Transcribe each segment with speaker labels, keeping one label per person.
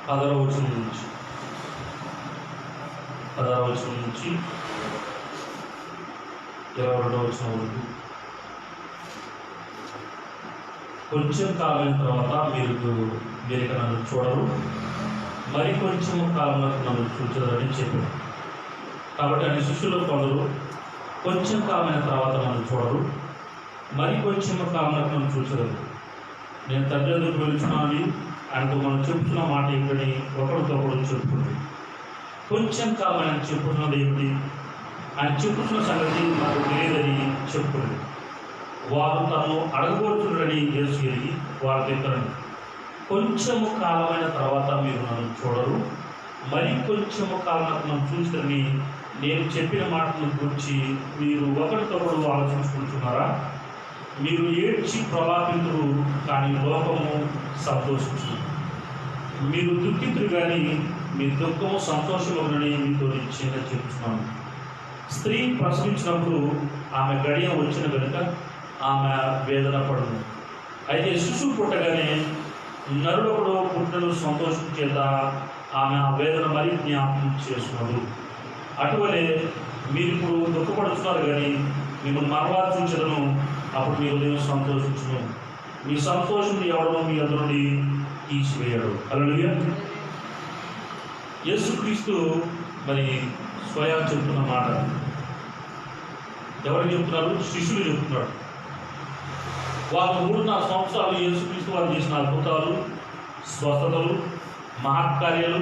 Speaker 1: 16వ వచనం నుంచి 22వ వచనం వరకు. కొంచెం కాలం తర్వాత మీరు నన్ను చూడరు, మరి కొంచెం కాలంలో నన్ను చూచదని చెప్పారు. కాబట్టి ఆయన శిష్యులు కొందరు కొంచెం కాలమైన తర్వాత నన్ను చూడరు, మరి కొంచెం కాలంలో నన్ను చూచరు. నేను తండ్రి దగ్గరకు వెళ్తున్నాను, ఆయనతో మనం చెప్తున్న మాట ఏమిటని ఒకరితో ఒకరు చెప్పుకుంది. కొంచెం కాలం ఆయన చెప్పుతున్నది ఏమిటి, ఆయన చెప్పుతున్న సంగతి నాకు తెలియదని చెప్పుకుంది. వారు తను అడగబోతున్నాడని యేసు ఎరిగి వారు చెప్పారండి, కొంచెము కాలమైన తర్వాత మీరు నన్ను చూడరు, మరి కొంచెము కాలం నన్ను చూస్తారని నేను చెప్పిన మాటల గురించి మీరు ఒకరికొకరు ఆలోచించుకుంటున్నారా? మీరు ఏడ్చి ప్రలాపింతురు, కానీ లోకము సంతోషించు. మీరు దుఃఖితులు కానీ మీ దుఃఖము సంతోషమని మీతో నిశ్చయంగా చెప్తున్నాను. స్త్రీ ప్రసవించినప్పుడు ఆమె గడియ వచ్చిన కనుక ఆమె వేదన పడును. అయితే శిశువు పుట్టగానే నరుడొకడు పుట్టిన సంతోషం చేత ఆమె ఆ వేదన మరీ జ్ఞాపకం చేస్తున్నారు. అటువలే మీరు ఇప్పుడు దుఃఖపడుతున్నారు, కానీ మిమ్మల్ని మరలా చూచదను, అప్పుడు మీ ఉదయం సంతోషించును. మీ సంతోషం ఎవడో మీ అందరి నుండి తీసివేయడు. హల్లెలూయా. యేసుక్రీస్తు మరి స్వయం చెప్తున్న మాట ఎవరు చెప్తున్నారు? శిష్యులు చెప్తున్నాడు. వాళ్ళు 3.5 సంవత్సరాలు యేసుక్రీస్తు వారు చేసిన అద్భుతాలు, స్వస్థతలు, మహత్కార్యాలు,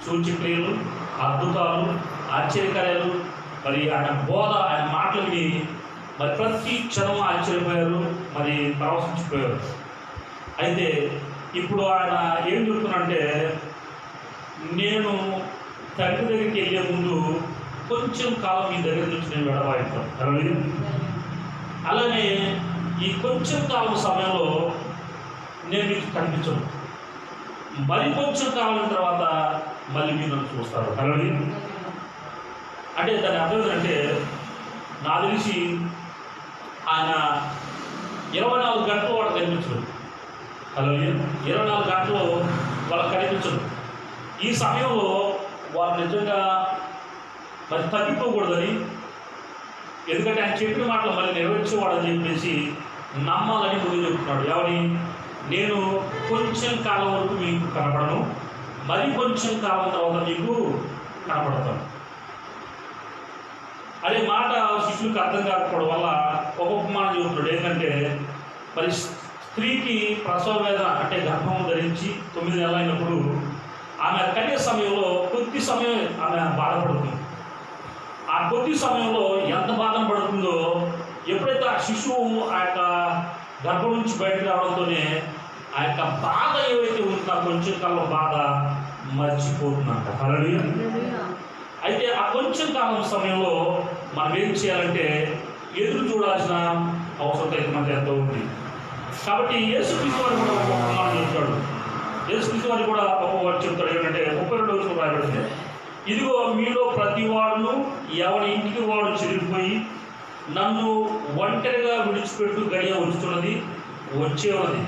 Speaker 1: సూచక్రియలు, అద్భుతాలు, ఆశ్చర్యకార్యాలు, మరి ఆయన బోధ, ఆయన మాటలు విని మరి ప్రతి క్షణం ఆశ్చర్యపోయారు, మరి పరవశించిపోయారు. అయితే ఇప్పుడు ఆయన ఏం చెప్తున్నాడంటే, నేను తండ్రి దగ్గరికి వెళ్ళే ముందు కొంచెం కాలం మీ దగ్గర నుంచి నేను వెడబాయిస్తాను. అలానే ఈ కొంచెం కాలం సమయంలో నేను మీకు కనిపించను, మరి కొంచెం కాలం తర్వాత మళ్ళీ మీరు నన్ను చూస్తారు. అంటే దాని అర్థం ఏంటంటే, నాకు తెలిసి ఆయన 24 గంటలు వాడు కనిపించడు. 24 గంటలు వాళ్ళకి కనిపించడు. ఈ సమయంలో వాళ్ళు నిజంగా మరి తప్పిపోకూడదని, ఎందుకంటే ఆయన చెప్పిన మాటలు మళ్ళీ నెరవేర్చేవాడని చెప్పేసి నమ్మాలని ముందు చెప్తున్నాడు. ఎవరి? నేను కొంచెం కాలం వరకు మీకు కనపడను, మరి కొంచెం కాలం తర్వాత మీకు కనపడతాను. అదే మాట శిష్యులకు అర్థం కాకపోవడం వల్ల ఒక ఉపమానం చెబుతున్నాడు. ఏంటంటే, మరి స్త్రీకి ప్రసవ వేదన అంటే గర్భం ధరించి 9 నెలలు అయినప్పుడు ఆమె కలిగే సమయంలో కొద్ది సమయం ఆమె బాధపడుతుంది. ఆ కొద్ది సమయంలో ఎంత బాధ పడుతుందో, ఎప్పుడైతే ఆ శిశువు ఆ యొక్క గర్భం నుంచి బయటకు రావడంతోనే ఆ యొక్క బాధ ఏవైతే ఉంటుందో కొంచెం కాలం బాధ మర్చిపోతుందంట. హల్లెలూయా. అయితే ఆ కొంచెం కాలం సమయంలో మనం ఏం చేయాలంటే ఎదురు చూడాల్సిన అవసరం అయితే మనకు ఎంతో ఉంది. కాబట్టి యేసుక్రీస్తు వారు కూడా ఒక మాట చెప్తాడు. యేసుక్రీస్తు వారు కూడా ఒక చెప్తాడు. ఏంటంటే 32వ వచనం రాయబడింది, ఇదిగో మీలో ప్రతి వాడును ఎవరి ఇంటికి వాడు చెరిగిపోయి నన్ను ఒంటరిగా విడిచిపెట్టు గడియ వచ్చుతున్నది, వచ్చే ఉన్నది.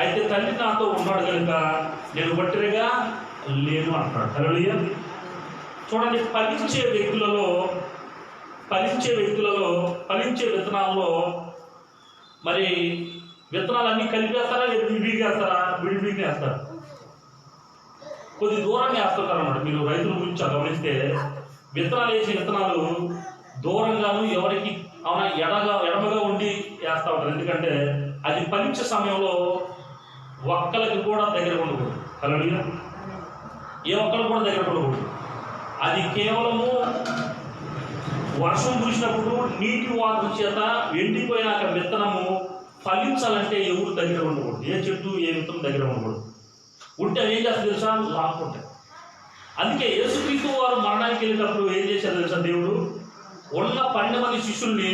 Speaker 1: అయితే తండ్రి నాతో ఉన్నాడు కనుక నేను ఒంటరిగా లేను అంటాడు. హల్లెలూయా. చూడండి, ఫలించే విత్తనాల్లో మరి విత్తనాలన్నీ కలిపేస్తారా, విడివేస్తారా? విడివిడిగా వేస్తారు. కొద్ది దూరంగా వేస్తుంటారు అన్నమాట. మీరు రైతుల గురించి గమనిస్తే విత్తనాలు వేసే విత్తనాలు దూరంగాను ఎవరికి ఎడమగా ఉండి వేస్తూ ఉంటారు. ఎందుకంటే అది ఫలించే సమయంలో ఒక్కలకి కూడా దగ్గర ఉండకూడదు. హల్లెలూయా. ఏ ఒక్కరు కూడా దగ్గర ఉండకూడదు. అది కేవలము వర్షం కురిసినప్పుడు నీటి వాటర్ చేత ఎండిపోయినాక విత్తనము ఫలించాలంటే ఎవరు దగ్గర ఉండకూడదు. ఏ చెట్టు ఏ విత్తనం దగ్గర ఉండకూడదు. ఉంటే ఏం చేస్తారు తెలుసా? లాక్కుంటాయి. అందుకే యేసుక్రీస్తు వారు మరణానికి వెళ్ళేటప్పుడు ఏం చేశారు తెలుసా? దేవుడు ఉన్న 12 మంది శిష్యుల్ని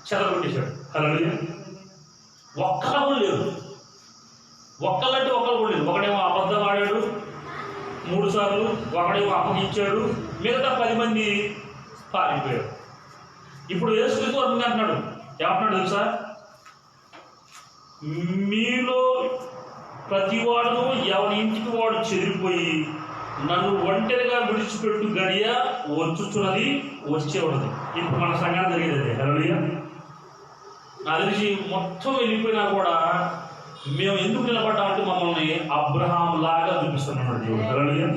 Speaker 1: చెదరగొట్టేశాడు. హల్లెలూయా. ఒక్కరు కూడా లేరు. ఒక్కలంటే ఒక్కరు కూడా లేరు. ఒకడేమో అబద్ధం ఆడాడు 3 సార్లు, ఒకడేమో అప్పగించాడు, మిగతా 10 మంది పారిపోయాడు. ఇప్పుడు యేసుక్రీస్తు వారు అంటున్నాడు, ఏమంటున్నాడు తెలుసా? మీలో ప్రతివాడును ఎవరి ఇంటికి వాడు చెదిరిపోయి నన్ను ఒంటరిగా విడిచిపెట్టు గడియ వచ్చుచున్నది, వచ్చే ఉన్నది. ఇప్పుడు మన సంఘాన్ని జరిగేది హల్లెలూయా. నాకు తెలిసి మొత్తం వెళ్ళిపోయినా కూడా మేము ఎందుకు నిలబడ్డామంటే మమ్మల్ని అబ్రహాం లాగా చూపిస్తున్నాడు దేవుడు. హల్లెలూయా.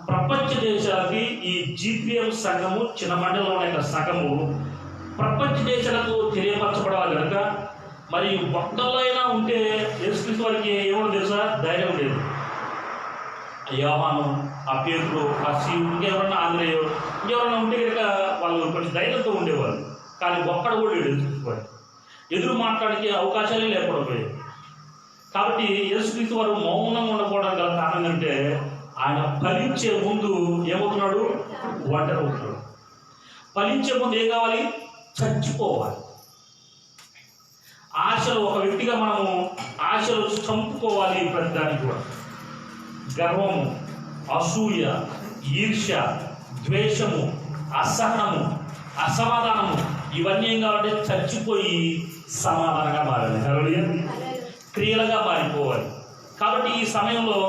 Speaker 1: ప్రపంచ దేశాలకి ఈ జీపీఎం సంఘము, చిన్న మండలంలో ఉన్న సంఘము ప్రపంచ దేశాలకు తెలియపరచబడాలి కనుక మరి ఒక్కళ్ళైనా అయినా ఉంటే యేసుక్రీస్తు వారికి ఏమో తెలుసా, ధైర్యం లేదు. యోహాను, ఆ పేతురు, ఆ శివుడు, ఇంకెవరన్నా ఆంధ్రేయో, ఇంకెవరన్నా ఉంటే కనుక వాళ్ళు కొంచెం ధైర్యంతో ఉండేవాళ్ళు. కానీ ఒక్కడు కూడా లేడు యేసుక్రీస్తు వారికి. ఎదురు మాట్లాడితే అవకాశాలే లేకుండా పోయాయి. కాబట్టి యేసుక్రీస్తు వారు మౌనంగా ఉండకపోవడం గల కారణం ఏంటంటే ఆయన ఫలించే ముందు ఏమవుతున్నాడు, ఒంటరి అవుతున్నాడు. ఫలించే ముందు ఏం కావాలి, చచ్చిపోవాలి. ఆశలు, ఒక వ్యక్తిగా మనము ఆశలు చంపుకోవాలి. ప్రతిదానికి కూడా గర్వము, అసూయ, ఈర్ష్య, ద్వేషము, అసహనము, అసమాధానము, ఇవన్నీ ఏం కావాలంటే చచ్చిపోయి సమాధానంగా మారాలి. హల్లెలూయా. క్రియలుగా మారిపోవాలి. కాబట్టి ఈ సమయంలో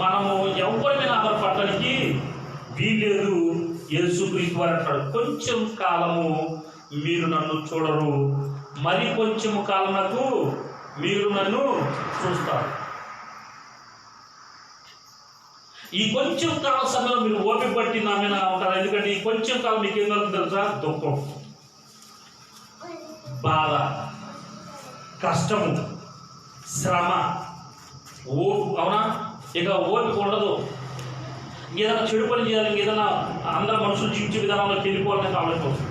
Speaker 1: మనము ఎవరి మీద ఆధారపడటానికి వీల్లేదు. యేసుక్రీస్తు వారు అంటాడు, కొంచెం కాలము మీరు నన్ను చూడరు, మరి కొంచెము కాలమునకు మీరు నన్ను చూస్తారు. ఈ కొంచెం కాల సమయంలో మీరు ఓపిక పట్టి నా మీద ఉంటారు. ఎందుకంటే ఈ కొంచెం కాలం మీకు ఏం కలుగుతుంది తెలుసా, దుఃఖం, బాధ, కష్టము, శ్రమ, అవునా? ఇక ఓపిక ఉండదు. ఇంకేదైనా చెడు పని చేయాలి, ఇంకేదైనా అందరూ మనుషులు జీవించే విధానంలోకి వెళ్ళిపోవాలని కావాల్సి వస్తుంది.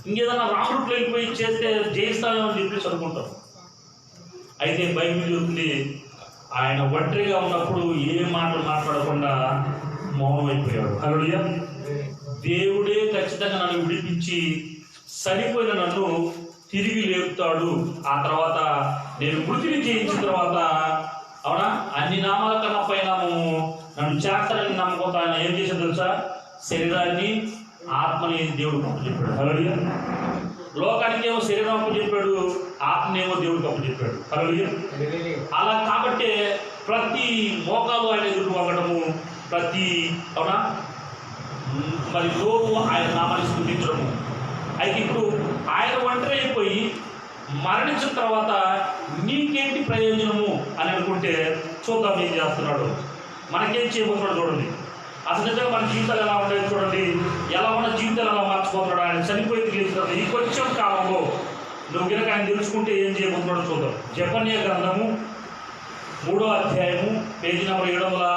Speaker 1: ఇంకేదైనా రాముడికి వెళ్ళిపోయి చేస్తే జయిస్తామని చెప్పేసి అనుకుంటాం. అయితే బైబిల్ చెబుతుంది, ఆయన ఒంటరిగా ఉన్నప్పుడు ఏ మాటలు మాట్లాడకుండా మౌనం అయిపోయాడు. హల్లెలూయా. దేవుడే ఖచ్చితంగా నన్ను విడిపించి సరిపోయిన నన్ను తిరిగి లేపుతాడు. ఆ తర్వాత నేను మృతిని జయించిన తర్వాత, అవునా, అన్ని నామాల కన్నా పైన నన్ను చేస్తానని నమ్మకంతో ఆయన ఏం చేశాడు తెలుసా, శరీరాన్ని, ఆత్మని దేవుడు కప్పు చెప్పాడు. హల్లెలూయా. లోకానికి ఏమో శరీరం అప్పు చెప్పాడు, ఆత్మనేమో దేవుడికి అప్పు చెప్పాడు. హల్లెలూయా. అలా కాబట్టి ప్రతి మోకాలు ఆయన ఎదురు వంగడము, ప్రతి, అవునా, మరి లోపు ఆయన నామాన్ని స్తుతించడము. అయితే ఇప్పుడు ఆయన ఒంటరి అయిపోయి మరణించిన తర్వాత నీకేంటి ప్రయోజనము అని అనుకుంటే చూద్దాం ఏం చేస్తున్నాడు, మనకేం చేయబోతున్నాడు చూడండి. అసలు నిజంగా మన జీవితాలు ఎలా ఉండేది చూడండి, ఎలా ఉన్న జీవితాలు ఎలా మార్చుకోతున్నాడు. ఆయన చనిపోయి తెలియదు. ఈ కొంచెం కాలంలో నువ్వు కనుక ఆయన తెలుసుకుంటే ఏం చేయబోతున్నాడో చూద్దాం. జెఫన్యా గ్రంథము 3వ అధ్యాయము, పేజీ నెంబర్ 774.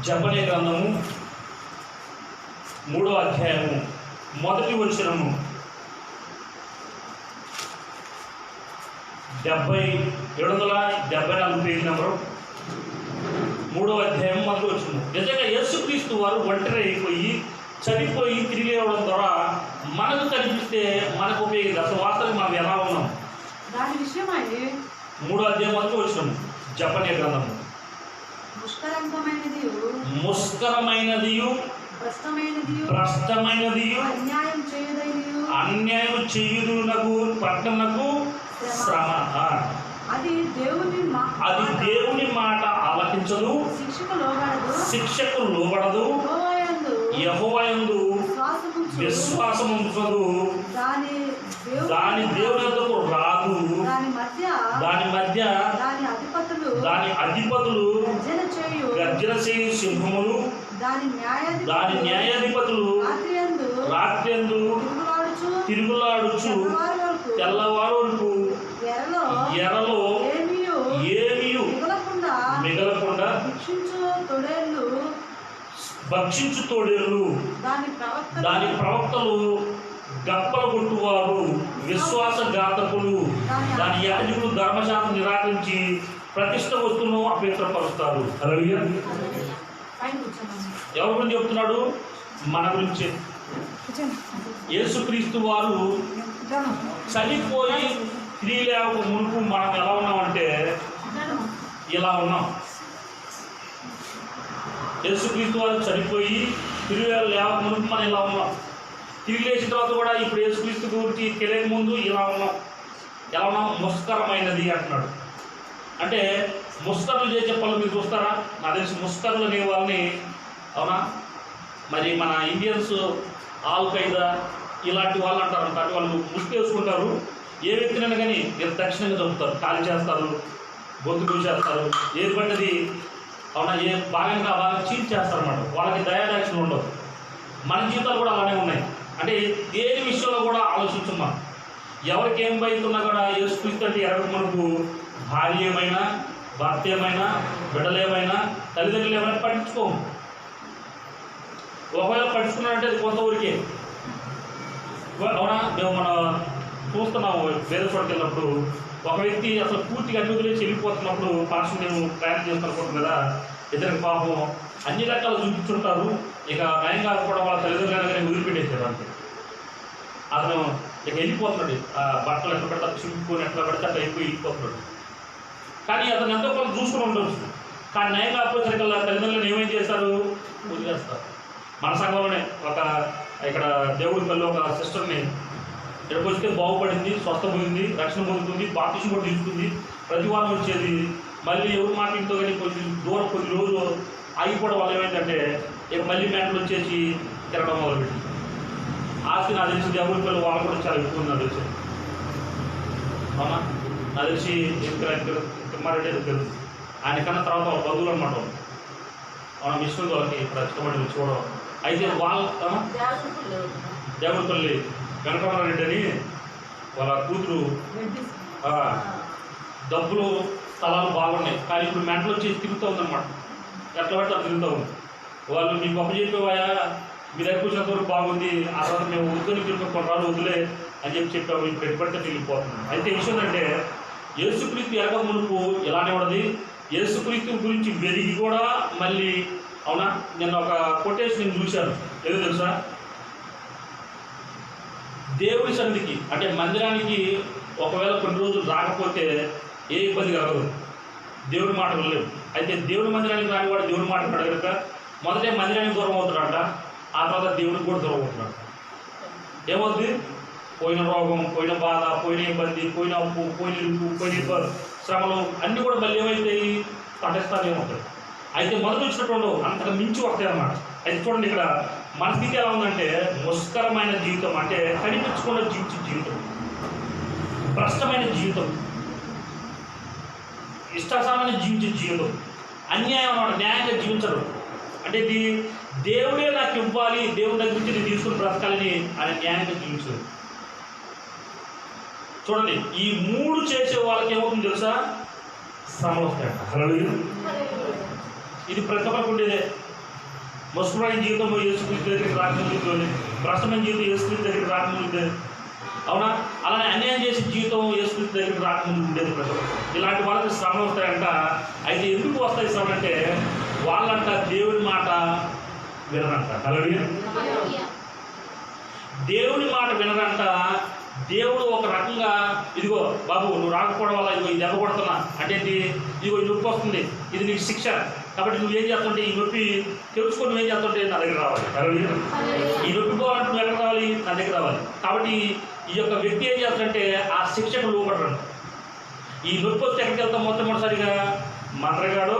Speaker 1: జెఫన్యా గ్రంథము 3వ అధ్యాయము, మొదటి వచనము, 774 పేజీ నెంబరు, 3వ అధ్యాయం, మొదటి వచనము. నిజంగా యేసుక్రీస్తు వారు ఒంటరి అయిపోయి చనిపోయి తిరిగి రావడం ద్వారా మనకు కనిపిస్తే మనకు ఉపయోగింది. అసలు వాస్తవం మనం ఎలా ఉన్నాం
Speaker 2: దాని విషయమై
Speaker 1: 3వ అధ్యాయం, మొదటి వచనము, జెఫన్యా గ్రంథము. ముష్కరమైనదియు భ్రష్టమైనదియు అన్యాయం చేయుదునకు పట్టణకు శ్రమ. అది దేవుని మాట ఆలకించదు, శిక్షకు లోబడదు, యెహోవాయందు విశ్వాసం ఉంచదు, దాని దేవుని యొద్దకు రాదు, దాని మధ్య దాని అధిపతులు గర్జన చేయు సింహములు, దాని న్యాయాధిపతులు రాత్రియందు తిరుగులాడుచు తెల్లవారు వరకు ఎరలో ఏమీ మిగలకుండా భక్షించు తోడేళ్ళు, దాని ప్రవక్తలు గప్పలు కొట్టువారు, విశ్వాసఘాతకులు, దాని యాజకులు ధర్మశాస్త్రం నిరాకరించి ప్రతిష్ట వస్తువును అపవిత్రపరుస్తారు. హల్లెలూయా. ఎవరి గురించి చెప్తున్నాడు? మన గురించి. యేసుక్రీస్తు వారు చనిపోయి తిరిగి లేవక మునుపు మనం ఎలా ఉన్నామంటే ఇలా ఉన్నాం. యేసుక్రీస్తు వారు చనిపోయి తిరిగి లేవక మునుపు మనం ఇలా ఉన్నాం. తిరిగి లేచిన తర్వాత కూడా ఇప్పుడు యేసుక్రీస్తు గురించి తెలియక ముందు ఇలా ఉన్నాం. ఎలా ఉన్నా ముస్కరమైనది అంటున్నాడు. అంటే ముస్కరులు చేసే పనులు మీరు చూస్తారా? నాకు తెలిసి ముస్కరులు అనే వాళ్ళని, అవునా, మరి మన ఇండియన్స్ ఆల్ ఖైదా ఇలాంటి వాళ్ళు అంటారు. అంటే వాళ్ళు ముసుగు వేసుకుంటారు, ఏ వ్యక్తినైనా కానీ దక్షిణంగా చంపుతారు, ఖాళీ చేస్తారు, గొంతు కూర్చేస్తారు, ఏది పడ్డది, అవునా, ఏ భాగంగా బాగా చీట్ చేస్తారు అన్నమాట. వాళ్ళకి దయాదాక్షిణ్యం ఉండవు. మన జీవితాలు కూడా అలానే ఉన్నాయి. అంటే దేని విషయంలో కూడా ఆలోచించున్నాం. ఎవరికి ఏం బయతున్నా కూడా యేసుక్రీస్తు అంటే ఎవరికి మనకు భార్య ఏమైనా, భర్త ఏమైనా, బిడ్డలు ఏమైనా, తల్లిదండ్రులు ఏమైనా పట్టించుకోము. ఒకవేళ పట్టించుకున్నారంటే అది కొంతవరకే. అవునా, మేము చూస్తున్నాము వేరే చోటుకి వెళ్ళినప్పుడు ఒక వ్యక్తి అసలు పూర్తిగా అన్ని వదిలేసి వెళ్ళిపోతున్నప్పుడు పార్శ్వం నేను ప్రయాణం చేస్తున్నప్పుడు కదా, ఇద్దరికి పాపం అన్ని రకాలు చూపించుంటారు. ఇక నయం కాకపోవడం వాళ్ళ తల్లిదండ్రులు కానీ వదిలిపెట్టేసారు అంతే. అతను ఇక వెళ్ళిపోతున్నాడు, బట్టలు ఎట్లా పెడతా చుట్టుకొని ఎట్లా పెడితే అట్లా వెళ్ళిపోతున్నాడు. కానీ అతను ఎంతో కొంత చూసుకుని ఉండవచ్చు. కానీ నయం కాకపోయేసరికల్లా తల్లిదండ్రులను ఏమేం చేస్తారు, వదిలేస్తారు. మన సంఘంలోనే ఒక ఇక్కడ దేవుడి పల్లి ఒక సిస్టర్ని ఇక్కడికి వస్తే బాగుపడింది, స్వస్థపోయింది, రక్షణ పొందుతుంది, బాప్టిజం కూడా తీసుకుంది, ప్రతి వారం వచ్చేది. మళ్ళీ ఎవరు మాట్లాడుతూ కానీ కొంచెం దూరం కొద్ది రోజులు ఆగిపోవడం వల్ల ఏమైందంటే ఇక మళ్ళీ మెంటలు వచ్చేసి తిరగడం మొదలుపెట్టింది. ఆస్తి నాకు తెలిసి దేవుడి పల్లి వాళ్ళు కూడా చాలా ఎక్కువ ఉంది. నాకు తెలిసి అవునా, నాకు తెలిసి తిమ్మారెడ్డి తెలుసు. ఆయన కన్నా తర్వాత వాళ్ళ బంధువులు అనమాట. అవునా, మిషన్ వాళ్ళకి ఇక్కడ ఇష్టపడి చూడడం. అయితే వాళ్ళ దేవుడిపల్లి వెంకటరామారెడ్డి అని వాళ్ళ కూతురు డబ్బులు స్థలాలు బాగున్నాయి, కానీ ఇప్పుడు మెంటలు వచ్చి తిరుగుతూ ఉందన్నమాట. ఎట్లా పడితే అట్లా తిరుగుతూ ఉంది. వాళ్ళు మీకు గొప్ప చెప్పేవాయా, మీ దగ్గర కూర్చున్నంత వరకు బాగుంది, ఆ తర్వాత మేము వద్దుని తిరిగి కొన్ని రాళ్ళు వద్దులే అని చెప్పాము. ఇప్పుడు ఎటుపడితే వెళ్ళిపోతున్నాం. అయితే విషయం అంటే యేసుక్రీస్తు ఎరగ మునుపు ఇలానే ఉన్నది. యేసుక్రీస్తు గురించి వెలిగి కూడా మళ్ళీ, అవునా, నేను ఒక కొటేషన్ నేను చూశాను. ఏదో తెలుసా, దేవుడి సన్నిధికి అంటే మందిరానికి ఒకవేళ కొన్ని రోజులు రాకపోతే ఏ ఇబ్బంది కలగదు, దేవుడి మాట వినలేవు. అయితే దేవుడి మందిరానికి రానివాడు దేవుడి మాట అడగక మొదటే మందిరానికి దూరం అవుతున్నాడట, ఆ తర్వాత దేవుడికి కూడా దూరం అవుతున్నాడు. ఏమవుతుంది, పోయిన రోగం, పోయిన బాధ, పోయిన ఇబ్బంది, పోయిన అప్పు, పోయిన ఇరుకు, పోయిన శ్రమలు అన్నీ కూడా మళ్ళీ ఏమైతాయి, పట్టేస్తానే ఉంటాయి. అయితే మొదటి వచ్చినటువంటి అంతకు మించి వస్తాయి అన్నమాట. అయితే చూడండి, ఇక్కడ మన స్థితి ఎలా ఉందంటే ముస్కరమైన జీవితం, అంటే కనిపించకుండా జీవించే జీవితం, భ్రష్టమైన జీవితం, ఇష్టాసారమైన జీవించే జీవితం, అన్యాయం అన్నమాట. న్యాయంగా జీవించరు. అంటే ఇది దేవుడే నాకు ఇవ్వాలి, దేవుడి దగ్గర నుంచి నేను తీసుకుని బ్రతకాలని ఆయన న్యాయంగా జీవించరు. చూడండి, ఈ మూడు చేసే వాళ్ళకి ఏమవుతుంది తెలుసా, శ్రమలు వస్తాయంట. హల్లెలూయా. ఇది ప్రతి ఒక్కరికి ఉండేదే. ముస్కరమైన జీవితం యేసుక్రీస్తు దగ్గరికి రాకముందు, భ్రష్టమైన జీవితం యేసుక్రీస్తు దగ్గరికి రాకముందు, అవునా, అలానే అన్యాయం చేసే జీవితం యేసుక్రీస్తు దగ్గరికి రాకముందు ఉండేది ప్రతి ఒక్కరు. ఇలాంటి వాళ్ళకి శ్రమలు వస్తాయంట. అయితే ఎందుకు వస్తాయి శ్రమ అంటే వాళ్ళంట దేవుడి మాట వినరంట. హల్లెలూయా. దేవుడి మాట వినరంట. దేవుడు ఒక రకంగా, ఇదిగో బాబు నువ్వు రాకపోవడం వల్ల ఇదిగో ఈ దెబ్బ కొడుతున్నా అంటే ఏంటి, ఇదిగో ఈ నొప్పి వస్తుంది, ఇది నీకు శిక్ష, కాబట్టి నువ్వేం చేస్తుంటే ఈ నొప్పి తెలుసుకొని నువ్వేం చేస్తుంటే నా దగ్గర రావాలి. ఈ నొప్పి పోవాలంటే నువ్వు ఎక్కడ రావాలి, నా దగ్గర రావాలి. కాబట్టి ఈ యొక్క వ్యక్తి ఏం చేస్తాడంటే ఆ శిక్షకు లోపడరు. ఈ నొప్పి వస్తే ఎక్కడికి వెళ్తాం, మొట్టమొదటిసారిగా మంత్రగాడు,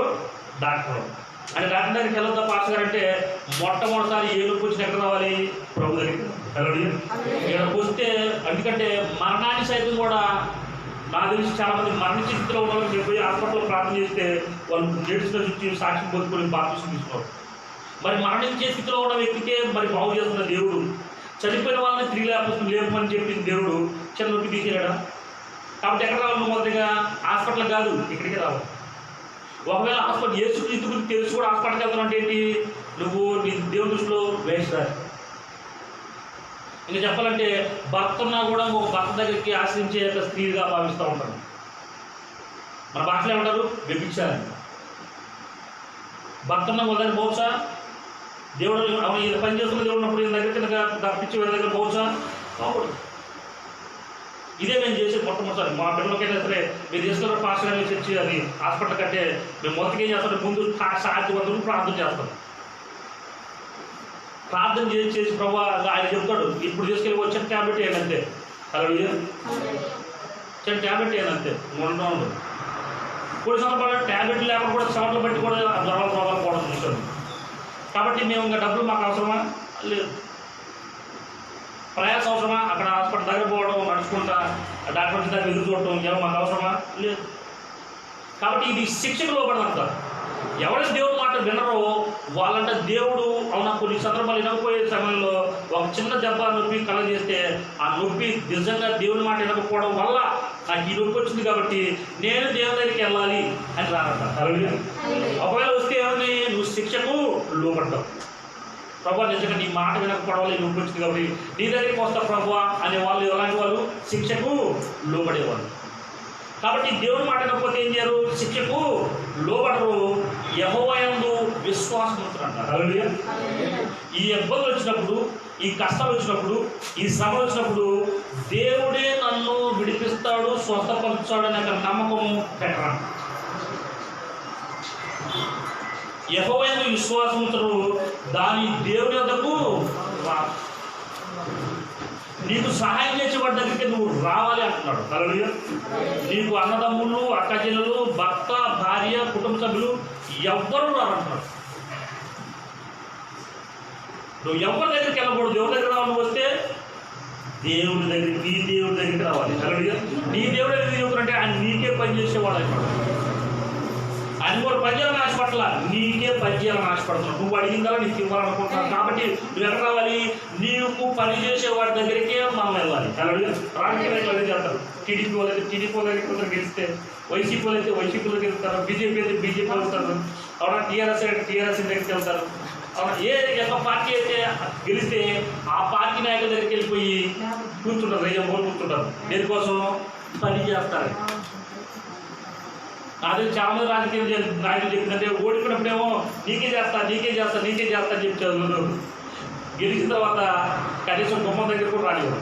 Speaker 1: డాక్టర్. అంటే డాక్టర్ దగ్గరికి వెళ్ళొద్దా పాస్ గారు అంటే మొట్టమొదటిసారి ఏ నొప్పి వచ్చిన ఎక్కడ రావాలి, ప్రభు దగ్గరికి. ఇక్కడికి వస్తే ఎందుకంటే మరణాన్ని సైతం కూడా నాకు తెలిసి చాలా మంది మరణించే స్థితిలో ఉన్న వాళ్ళకి పోయి హాస్పిటల్లో ప్రార్థన చేస్తే వాళ్ళు లేడీస్లో చుట్టి సాక్ష్యం పొందుకొని బాప్టిజం తీసుకున్నారు. మరి మరణించే స్థితిలో ఉన్న వ్యక్తికే మరి బాగు చేస్తున్న దేవుడు, చనిపోయిన వాళ్ళని తిరిగి లేపమని చెప్పింది దేవుడు, చిన్న నొప్పి తీసేయడా. కాబట్టి ఎక్కడ రావాలి, నువ్వు మొదటిగా హాస్పిటల్ కాదు, ఇక్కడికే రావాలి. ఒకవేళ హాస్పిటల్ యేసుక్రీస్తు గురించి తెలుసు కూడా హాస్పిటల్కి వెళ్తాను అంటే ఏంటి, నువ్వు నీ దేవుని దృష్టిలో వేస్ట్. ఇంకా చెప్పాలంటే భర్త ఉన్నా కూడా ఒక భర్త దగ్గరికి ఆశ్రయించే స్త్రీగా భావిస్తూ ఉంటారు. మన భాషలో ఏమంటారు, వ్యభిచారం. భర్త ఉన్న వాళ్ళ దగ్గర బహుశా దేవుడు ఈయన పని చేస్తున్న దేవుడు ఉన్నప్పుడు ఈయన దగ్గర తప్పించి వీళ్ళ దగ్గర బహుశా కాకూడదు. ఇదే మేము చేసే మొట్టమొదటిసారి మా పిల్లలకైనా సరే మీరు తీసుకున్న పాస్ గారిని చర్చి అది హాస్పిటల్ కంటే మేము మొదటికి ఏం చేస్తాం, ముందు సాధ్యవంతులు ప్రార్థన చేస్తాం. ప్రార్థన చేసి ప్రభు ఆయన చెప్తాడు, ఇప్పుడు తీసుకెళ్ళి వచ్చాను కాబట్టి ఏమంతే. హల్లెలూయా. చిన్న ట్యాబ్లెట్ ఏది అంతే ఉండడం ఉండదు. కొన్ని సందర్భాలు ట్యాబ్లెట్లు లేకుండా కూడా చెమటలు బట్టి కూడా జ్వరాలు కూడా చూసాను. కాబట్టి మేము ఇంకా డబ్బులు మాకు అవసరమా లేదు, ప్రయాసం అవసరమా, అక్కడ హాస్పిటల్ దగ్గర పోవడం నడుచుకుంటా డాక్టర్ వచ్చి దగ్గర ఎదురు చూడటం ఏమో మాకు అవసరమా లేదు. కాబట్టి ఇది శిక్షకు లోపడదంటారు. ఎవరైతే దేవుడు మాట వినరో వాళ్ళంటే దేవుడు అవునా కొన్ని సందర్భాలు వినకపోయే సమయంలో ఒక చిన్న దెబ్బ నొప్పి కలగజేస్తే ఆ నొప్పి నిజంగా దేవుని మాట వినకపోవడం వల్ల నాకు ఈ నొప్పి వచ్చింది కాబట్టి నేను దేవుని దగ్గరికి వెళ్ళాలి అని రానంట. ఒకవేళ వస్తే ఏమని నువ్వు శిక్షకు లోపడతావు. ప్రభా నిజంగా నీ మాట వినకపోవడం వల్ల ఈ నొప్పి వచ్చింది కాబట్టి నీ దగ్గరికి వస్తా ప్రభా అనే వాళ్ళు ఎలాంటి వాళ్ళు శిక్షకు లోబడేవాళ్ళు. కాబట్టి దేవుని మాట వినకపోతే ఏం చేయరు, శిక్షకు లోబడరు, యెహోవా యందు విశ్వాసం అంటారు. ఈ ఇబ్బందులు వచ్చినప్పుడు, ఈ కష్టాలు వచ్చినప్పుడు, ఈ శ్రమలు వచ్చినప్పుడు దేవుడే నన్ను విడిపిస్తాడు స్వస్థపరుస్తాడు అనే నమ్మకము పెట్టరా. యెహోవా యందు విశ్వాసం ఉంచరు, దాని దేవుని వద్దకు రా. నీకు సహాయం చేసేవాడి దగ్గరికి నువ్వు రావాలి అంటున్నాడు. హల్లెలూయా. నీకు అన్నదమ్ములు, అక్క చెల్లెలు, భర్త, భార్య, కుటుంబ సభ్యులు ఎవ్వరూ రారంటున్నాడు. నువ్వు ఎవరి దగ్గరికి వెళ్ళకూడదు, ఎవరి దగ్గర రావాలి. నువ్వు వస్తే దేవుడి దగ్గరికి, నీ దేవుడి దగ్గరికి రావాలి. హల్లెలూయా. నీ దేవుడు దగ్గరికి చెబుతున్నట్టే ఆయన నీకే పనిచేసేవాడు అయిపోయాడు. ఆయన కూడా పనిచేయాలని ఆశపట్ల, నీకే పనిచేయాలని ఆశపడుతున్నాడు. నువ్వు అడిగిందా నీకు ఇవ్వాలనుకుంటున్నావు. కాబట్టి నువ్వు ఎక్కడ రావాలి, నీకు పని చేసేవాడి దగ్గరికే మనం వెళ్ళాలి. అలాగే రాజకీయ నాయకులు అదే చేస్తారు. టీడీపీ వాళ్ళైతే టీడీపీ వాళ్ళ దగ్గర గెలిస్తే, వైసీపీ వాళ్ళైతే వైసీపీ వాళ్ళకి వెళ్తారు, బీజేపీ అయితే బీజేపీ వెళ్తారు, అవునా టీఆర్ఎస్ అయితే టీఆర్ఎస్ దగ్గరికి వెళ్తారు. అవునా ఏ యొక్క పార్టీ అయితే గెలిస్తే ఆ పార్టీ నాయకుల దగ్గరికి వెళ్ళిపోయి కూర్చుంటారు, రైజం పోలు కూర్చుంటారు. దేనికోసం పని చేస్తారు. అదే చాలా మంది రాజకీయ నాయకులు చెప్పిందంటే ఓడిపోయినప్పుడేమో నీకే చేస్తా నీకే చేస్తా నీకే చేస్తా అని చెప్తారు. గెలిచిన తర్వాత కనీసం గుమ్మం దగ్గర కూడా రానివ్వరు.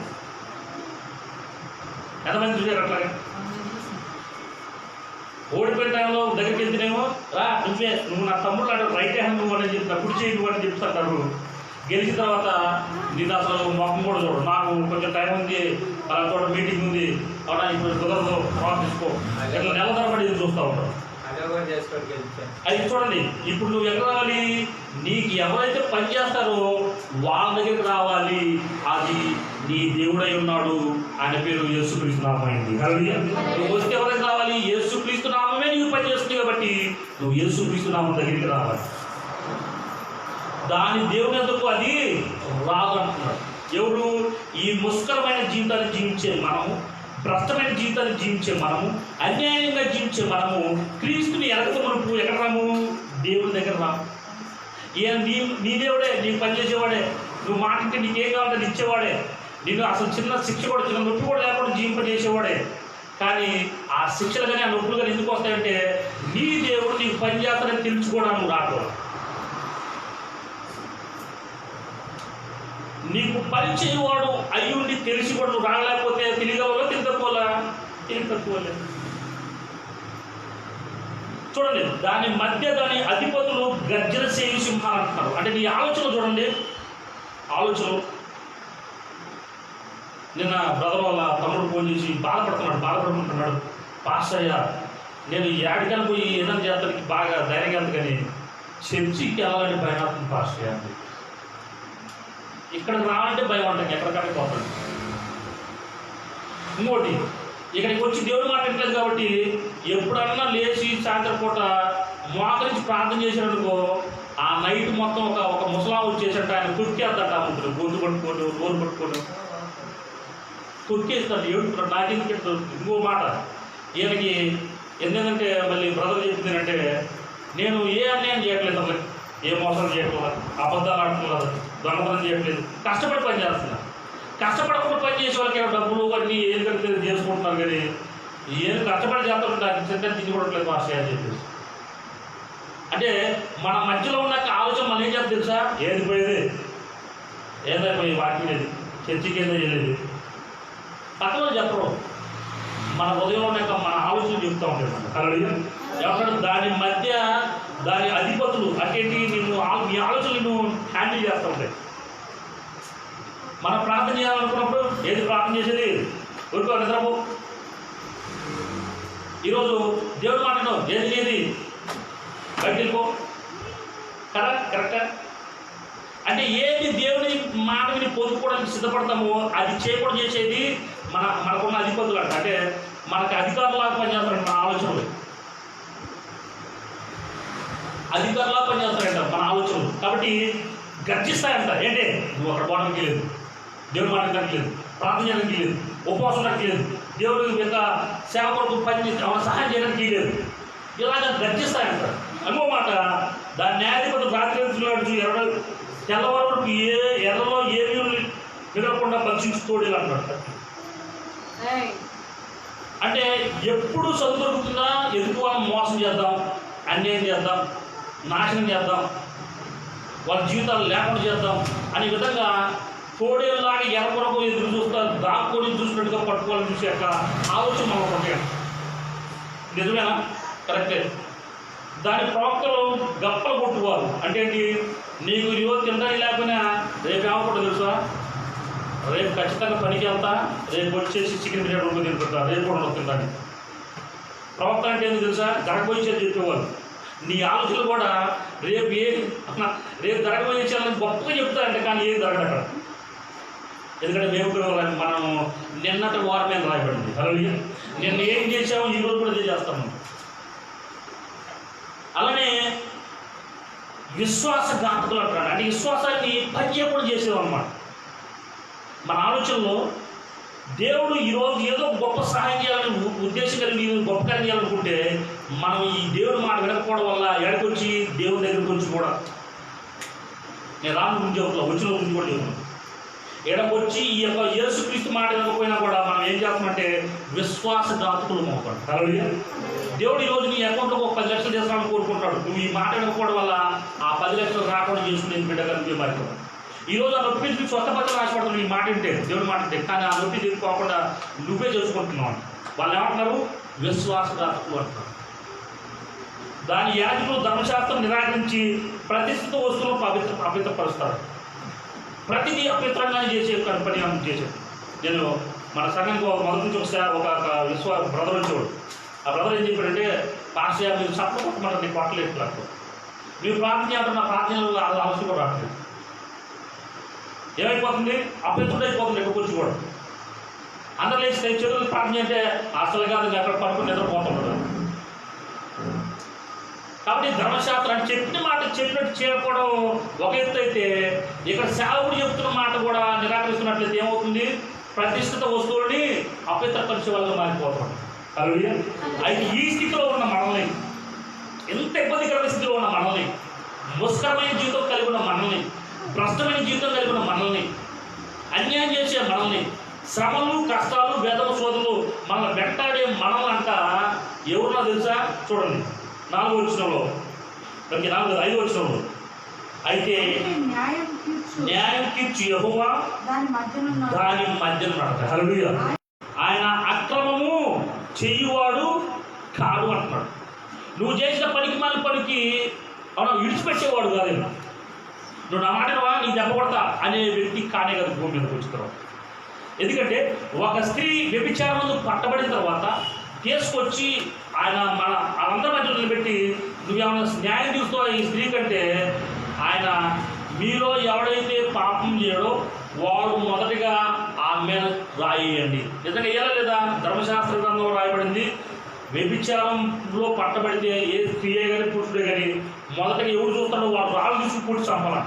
Speaker 1: ఎంతమంది చూసారు అట్లాగే? ఓడిపోయిన టైంలో దగ్గరికి వెళ్తేనేమో రా నువ్వు నా తమ్ముడు అంటే రైట్ హ్యాండ్ నువ్వు అని చెప్తా, కుడి చేయి నువ్వు అని చెప్తారు. గెలిచిన తర్వాత నేను అసలు మొక్కం కూడా చూడు, నాకు కొంచెం టైం ఉంది, అలా చోట మీటింగ్ ఉంది, అవునా ఇప్పుడు కుదరదు తర్వాత తీసుకో, ఇట్లా నెల తరబడి చూస్తూ ఉంటావు. అది చూడండి, ఇప్పుడు నువ్వు ఎక్కడ రావాలి, నీకు ఎవరైతే పని చేస్తారో వాళ్ళ దగ్గరికి రావాలి. అది నీ దేవుడై ఉన్నాడు, ఆయన పేరు యేసుక్రీస్తు నామమైంది. నువ్వు వస్తే ఎవరైతే రావాలి, యేసుక్రీస్తు నామమే నీకు పని చేస్తుంది కాబట్టి నువ్వు యేసుక్రీస్తు నామం దగ్గరికి రావాలి. దాని దేవుని ఎందుకు అది రాదు అంటున్నాడు. ఎవరు? ఈ ముష్కరమైన జీవితాన్ని జీవించే మనము, భ్రష్టమైన జీవితాన్ని జీవించే మనము, అన్యాయంగా జీవించే మనము క్రీస్తుని ఎరగక మనకు ఎక్కడ రాము, దేవుడి దగ్గర రాము. నీ దేవుడే నీకు పనిచేసేవాడే, నువ్వు మాటింటే నీకేం కావాలంటే ఇచ్చేవాడే, నేను అసలు చిన్న శిక్ష కూడా చిన్న నొప్పి కూడా లేకుండా జీవింపజేసేవాడే. కానీ ఆ శిక్షలు కానీ ఆ నొప్పులు కానీ ఎందుకు వస్తాయంటే నీ దేవుడు నీకు పని చేస్తాడని తెలుసుకోవడానికి రావడం. నీకు పని చేయవాడు అయ్యుండి తెలిసి కూడా నువ్వు రాలేకపోతే తెలియగలవా, తెలివి తక్కువలే. చూడండి, దాని మధ్య దాని అధిపతులు గర్జన చేయి సింహాలు అంటున్నారు. అంటే నీ ఆలోచన చూడండి, ఆలోచన. నిన్న బ్రదర్ వాళ్ళ తమ్ముడు ఫోన్ చేసి బాధపడుకుంటున్నాడు. పాస్టర్ అయ్యా, నేను ఏడికని పోయి ఏదైనా చేస్తానికి బాగా ధైర్యంగా వెళ్తా, కానీ చర్చికి వెళ్ళాలంటే భయం అవుతుంది పాస్టర్ అయ్యా. ఇక్కడికి రావాలంటే భయం అంటాం, ఎక్కడికక్కడికి పోతాడు. ఇంకోటి, ఇక్కడికి వచ్చి దేవుడు మాట్లాడలేదు కాబట్టి ఎప్పుడన్నా లేచి సాయంత్రం పూట మోకరించి ప్రార్థన చేసినట్టుకో ఆ నైట్ మొత్తం ఒక ముసలా వచ్చేసంటే ఆయన తొక్కేస్తాడు. ఉంటుంది గొంతు పట్టుకోడు, నోరు పట్టుకోడు, తొక్కేస్తాడు, ఏడుతున్నాడు. నాకెందుకు? ఇంకో మాట ఈయనకి ఎందుకంటే మళ్ళీ బ్రదర్ చెప్తుంది అంటే, నేను ఏ అన్యాయం చేయట్లేదు, అసలు ఏ మోసం చేయట్లేదు, అబద్ధాలు ఆడుతున్నారు, దొంగతనం చేయట్లేదు, కష్టపడి పని చేస్తున్నారు. కష్టపడకుండా పని చేసే వాళ్ళకి డబ్బులు అన్నీ ఏం కలిపి చేసుకుంటున్నారు, కానీ ఏం కష్టపడి చేస్తుంటే చిన్న తిరిగిపడట్లేదు మాస్టర్ అని చెప్పేసి. అంటే మన మధ్యలో ఉన్న ఆలోచన మనం ఏం చేస్తాం తెలుసా? ఏది పోయేది, ఏదైపోయి వాటికి లేదు, చర్చికి ఏదో చేయలేదు, పక్కన చెప్పరు. మన హృదయంలో ఉన్న మన ఆలోచన చెప్తూ ఉంటాయి. మనం ఎవరు దాని మధ్య దాని అధిపతులు అంటే నిన్ను నీ ఆలోచనలు నిన్ను హ్యాండిల్ చేస్తూ ఉంటాయి. మనం ప్రార్థన చేయాలనుకున్నప్పుడు ఏది ప్రార్థన చేసేది? ఊరుకో నిద్రపో, ఈరోజు దేవుడు మాటను ఏది బయట వెళ్ళిపో కదా, కరెక్టా? అంటే ఏది దేవుని మాట విని పొందుకోవడానికి సిద్ధపడతామో అది చేయకూడదు చేసేది మనకున్న అధిపతులు అంట. అంటే మనకు అధికారులాగా పనిచేస్తారంట మన ఆలోచనలు, అధికారులా పనిచేస్తారంట మన ఆలోచనలు. కాబట్టి గర్జిస్తాయంట. ఏంటి నువ్వు అక్కడ పోవడానికి లేదు, దేవుడు మాట్లాడడానికి లేదు, ప్రార్థన చేయడానికి లేదు, ఉపవాసం లేదు, దేవుడు యొక్క సేవ కొరకు పని సహాయం చేయడానికి లేదు, ఇలాగ గర్జిస్తాయంట. ఇంకో మాట, దాని న్యాయాధిపతులు రాత్రి తెల్లవారు వరకు ఎర్రలో ఏమీ మిగలకుండా భక్షించి తోడేలు అంటాడు. అంటే ఎప్పుడు చదువు దొరుకుతుందా ఎదుటి వాళ్ళని మోసం చేద్దాం, అన్యాయం చేద్దాం, నాశనం చేద్దాం, వాళ్ళ జీవితాలు లేకుండా చేద్దాం అనే విధంగా తోడేలాగా ఎర్రకొరకు ఎదురు చూస్తా దాక్కొని చూసినట్టుగా పట్టుకోవాలని చూసే యొక్క ఆలోచన మనకు ఉంటాయి. నిజమేనా? కరెక్టే. దాని ప్రవక్తలు గప్పలు కొట్టుకోవాలి. అంటే ఏంటి? నీకు ఈరోజు తినడానికి లేకపోయినా రేపు ఏమకుండా తెలుసా, రేపు ఖచ్చితంగా పనికి వెళ్తా, రేపు వచ్చేసి చికెన్ బిర్యానీ రూపాయలు తింటుంటా, రేపు కూడా తింటాను. ప్రవక్త అంటే ఏంటి తెలుసా? జరగబోయేది చెప్పేవాళ్ళు. నీ ఆలోచనలు కూడా రేపు జరగబోయే చేయాలని గొప్పగా చెప్తారంటే, కానీ ఏది జరగదు అక్కడ. ఎందుకంటే మేము మనం నిన్నటి వారం మీద రాయబడింది. హల్లెలూయా. నిన్న ఏం చేసామో ఈరోజు కూడా అదే చేస్తాము. అలానే విశ్వాసఘాతకులు అంటారు. అంటే విశ్వాసాన్ని పనిచేయకుండా చేసేవన్నమాట. మన ఆలోచనలో దేవుడు ఈరోజు ఏదో గొప్ప సహాయం చేయాలని ఉద్దేశం కలిగి గొప్ప కార్యం చేయాలనుకుంటే మనం ఈ దేవుడి మాట వినకపోవడం వల్ల ఎక్కడికొచ్చి దేవుడి దగ్గరికి వచ్చి కూడా, నేను రాను గురించి చెబుతున్నా, వచ్చిన గురించి కూడా చెబుతున్నాను, ఎడకొచ్చి ఈ యొక్క యేసుక్రీస్తు మాట వినకపోయినా కూడా మనం ఏం చేస్తామంటే విశ్వాసఘాతకులు అవుతాం. హల్లెలూయా. దేవుడు ఈరోజు నీ అకౌంట్లో ఒక 10 లక్షలు చేస్తామని కోరుకుంటాడు. నువ్వు ఈ మాట వినకపోవడం వల్ల ఆ 10 లక్షలు రాకుండా చేసుకుని బిడ్డగా నువ్వే మారిపోతావు. ఈరోజు ఆ నొప్పి నుంచి స్వస్థపరచాలని ఆశపడతావు నీ మాట వింటే, దేవుడి మాట వింటే. కానీ ఆ నొప్పి తీసుకోకుండా నువ్వే చేసుకుంటున్నావు. వాళ్ళు ఏమంటున్నారు? విశ్వాసఘాతకులు అంటున్నారు. దాని యాజకులు ధర్మశాస్త్రం నిరాకరించి ప్రతిష్ఠిత వస్తువులను అపవిత్రపరుస్తారు. ప్రతిదీ అపవిత్రంగానే చేసే పని చేసేది. నేను మన సంఘానికి మొదటి నుంచి ఒక బ్రదర్ వచ్చేవాడు. ఆ బ్రదర్ ఏం చెప్పాడంటే, పాస్టర్ మీరు చప్ప కొట్టమంటారు, నీకు కొట్టలేదు నాకు, మీరు ప్రార్థన చేయాలంటే నా ప్రార్థనలు ఆలోచన కూడా రావట్లేదు. ఏమైపోతుంది? అపవిత్రుడు అయిపోతుంది. ఎక్కడికి వచ్చి కూడా అందరూ లేచి చేతులు ప్రార్థన అంటే అసలు కాదు, అక్కడ పడుకుని నిద్రపోతున్నాడు. కాబట్టి ధర్మశాస్త్రాన్ని చెప్పిన మాట చెప్పినట్టు చేయకపోవడం ఒక ఎత్తు అయితే, ఇక్కడ సేవకుడు చెప్తున్న మాట కూడా నిరాకరిస్తున్నట్లయితే ఏమవుతుంది? ప్రతిష్ఠిత వస్తువులని అపవిత్రపరిచే వాళ్ళగా మారిపోతున్నాడు. హల్లెలూయా. అయితే ఈ స్థితిలో ఉన్న మనల్ని, ఎంత ఇబ్బందికరమైన స్థితిలో ఉన్న మనల్ని, ముస్కరమైన జీవితం కలిగి ఉన్న మనల్ని, భ్రష్టమైన జీవితం కలిగి ఉన్న మనల్ని, అన్యాయం చేసే మనల్ని, శ్రమలు కష్టాలు వేదము శోధనలు మనల్ని వెంటాడే మనల్నంట ఎవరున్నా తెలుసా? చూడండి 4వ వచనంలో, 5వ వచనంలో, అయితే న్యాయం తీర్చు యెహోవా దాని మధ్యన నడతాడు. హల్లెలూయా. ఆయన అక్రమము చెయ్యువాడు కాదు అంటున్నాడు. నువ్వు చేసిన పనికి మన పనికి విడిచిపెట్టేవాడు కాదు. నువ్వు నా మాటవా నీ దెబ్బ కొడతా అనే వ్యక్తి కానే కదా భూమి మీదకి వచ్చిన తర్వాత. ఎందుకంటే ఒక స్త్రీ వ్యభిచారం పట్టబడిన తర్వాత తీసుకొచ్చి ఆయన అందరి మధ్యలో నిలబెట్టి నువ్వేమైనా న్యాయం తీసుకో ఈ స్త్రీ కంటే, ఆయన మీలో ఎవడైతే పాపం చేయడో వాడు మొదటిగా ఆమె రాయండి. నిజంగా వేయాలా లేదా? ధర్మశాస్త్ర గ్రంథంలో రాయబడింది, వ్యభిచారంలో పట్టబడితే ఏ స్త్రీయే కానీ పురుషుడే కానీ మొదటగా ఎవరు చూస్తాడో వాడు రాళ్ళు తీసుకుని పూడ్చి చంపాల.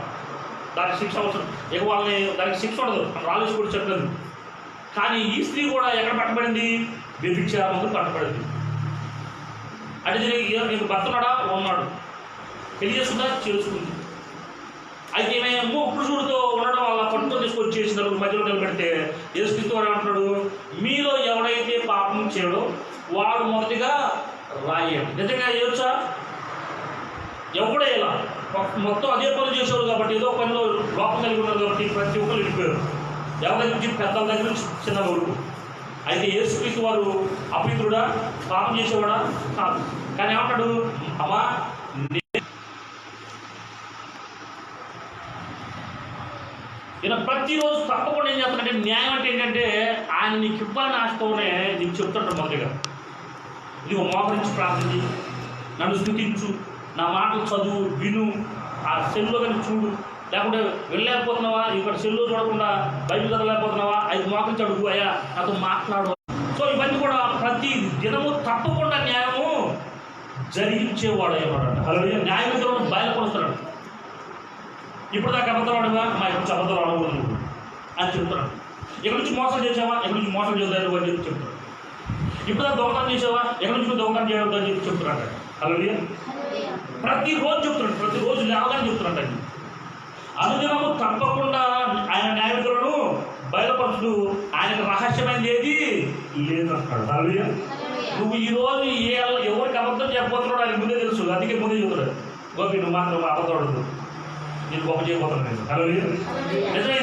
Speaker 1: దానికి శిక్ష అవసరం. ఇక వాళ్ళని దానికి శిక్ష ఉండదు, రాళ్ళు తీసుకు పూడ్చి చెప్పలేదు. కానీ ఈ స్త్రీ కూడా ఎక్కడ పట్టబడింది? వ్యభిచారంతో పట్టబడింది. అంటే నీకు భర్తన్నాడా? ఉన్నాడు. పెళ్లి చేసుకుందా? చేసుకుంది. అయితే ఏమేమో పురుషుడితో ఉండడం వల్ల పట్టుతో తీసుకొచ్చి చేసిన మధ్యలో నిలబెడితే యేసుక్రీస్తు వారు అంటున్నాడు, మీలో ఎవడైతే పాపం చేయడో వాడు మొదటిగా రాయండి. నిజంగా చేయొచ్చా? ఎవడే ఇలా మొత్తం అదే పనులు చేసేవారు కాబట్టి, ఏదో పనిలో లోపం కలిగి ఉన్నారు కాబట్టి ప్రతి ఒక్కరు వెళ్ళిపోయారు. ఎవరి దగ్గర నుంచి పెద్దల దగ్గర నుంచి చిన్న వరకు. అయితే యేసుక్రీస్తు వారు అపవిత్రుడా? పాపం చేసేవాడా? కాదు. కానీ ఏమంటాడు? అమ్మా ఈయన ప్రతిరోజు తప్పకుండా ఏం చేస్తాడంటే, న్యాయం అంటే ఏంటంటే ఆయన నీకు ఇవ్వాలని ఆశతోనే నీకు చెప్తుంటాడు. మొదటిగా ఇదిగో మోకరించి ప్రార్థన చేయి, నన్ను స్తుతించు, నా మాటలు చదువు, విను, ఆ సెల్లో కానీ చూడు. లేకుంటే వెళ్ళలేకపోతున్నావా, ఇక్కడ సెల్లో చూడకుండా బైబిల్ చదవలేకపోతున్నావా, అది మోకరించి అడుగు, అయ్యా నాతో మాట్లాడు. సో ఇవన్నీ కూడా ప్రతి దినము తప్పకుండా న్యాయము జరిగించేవాడు అయ్యేవాడు. అలాగే న్యాయవిధులను బయలుపరుస్తున్నాడు. ఇప్పుడు దాకా అబద్ధాలు ఆడవా, మా ఇక్కడ నుంచి అబద్ధాలు ఆడకూడదు అని చెప్తున్నాడు. ఎక్కడి నుంచి మోసం చేసావా, ఎక్కడి నుంచి మోసం చేద్దాను అని చెప్పి చెప్తున్నాడు. ఇప్పుడు దాకా దొంగతనం చేసావా, ఎక్కడి నుంచి దొంగతనం చేయవద్దు అని చెప్పి చెప్తున్నాడు. అలాగే ప్రతిరోజు చెప్తున్నాడు, ప్రతిరోజు లేవగానే చెప్తున్నాడు. అండి అనుదినము తప్పకుండా ఆయన న్యాయవిధులను బయలుపరుస్తూ ఆయనకు రహస్యమైనది ఏది లేదంటాడు. అలాగే నువ్వు ఈరోజు ఎవరికి అబద్ధం చెప్పబోతున్నాడు ఆయన ముందే తెలుసు, అందుకే ముందే చెబుతాడు, గోపి నువ్వు మాత్రం అబద్ధపడదు, నేను గొప్ప చేయబోతున్నాను నేను. అలాగే నిజంగా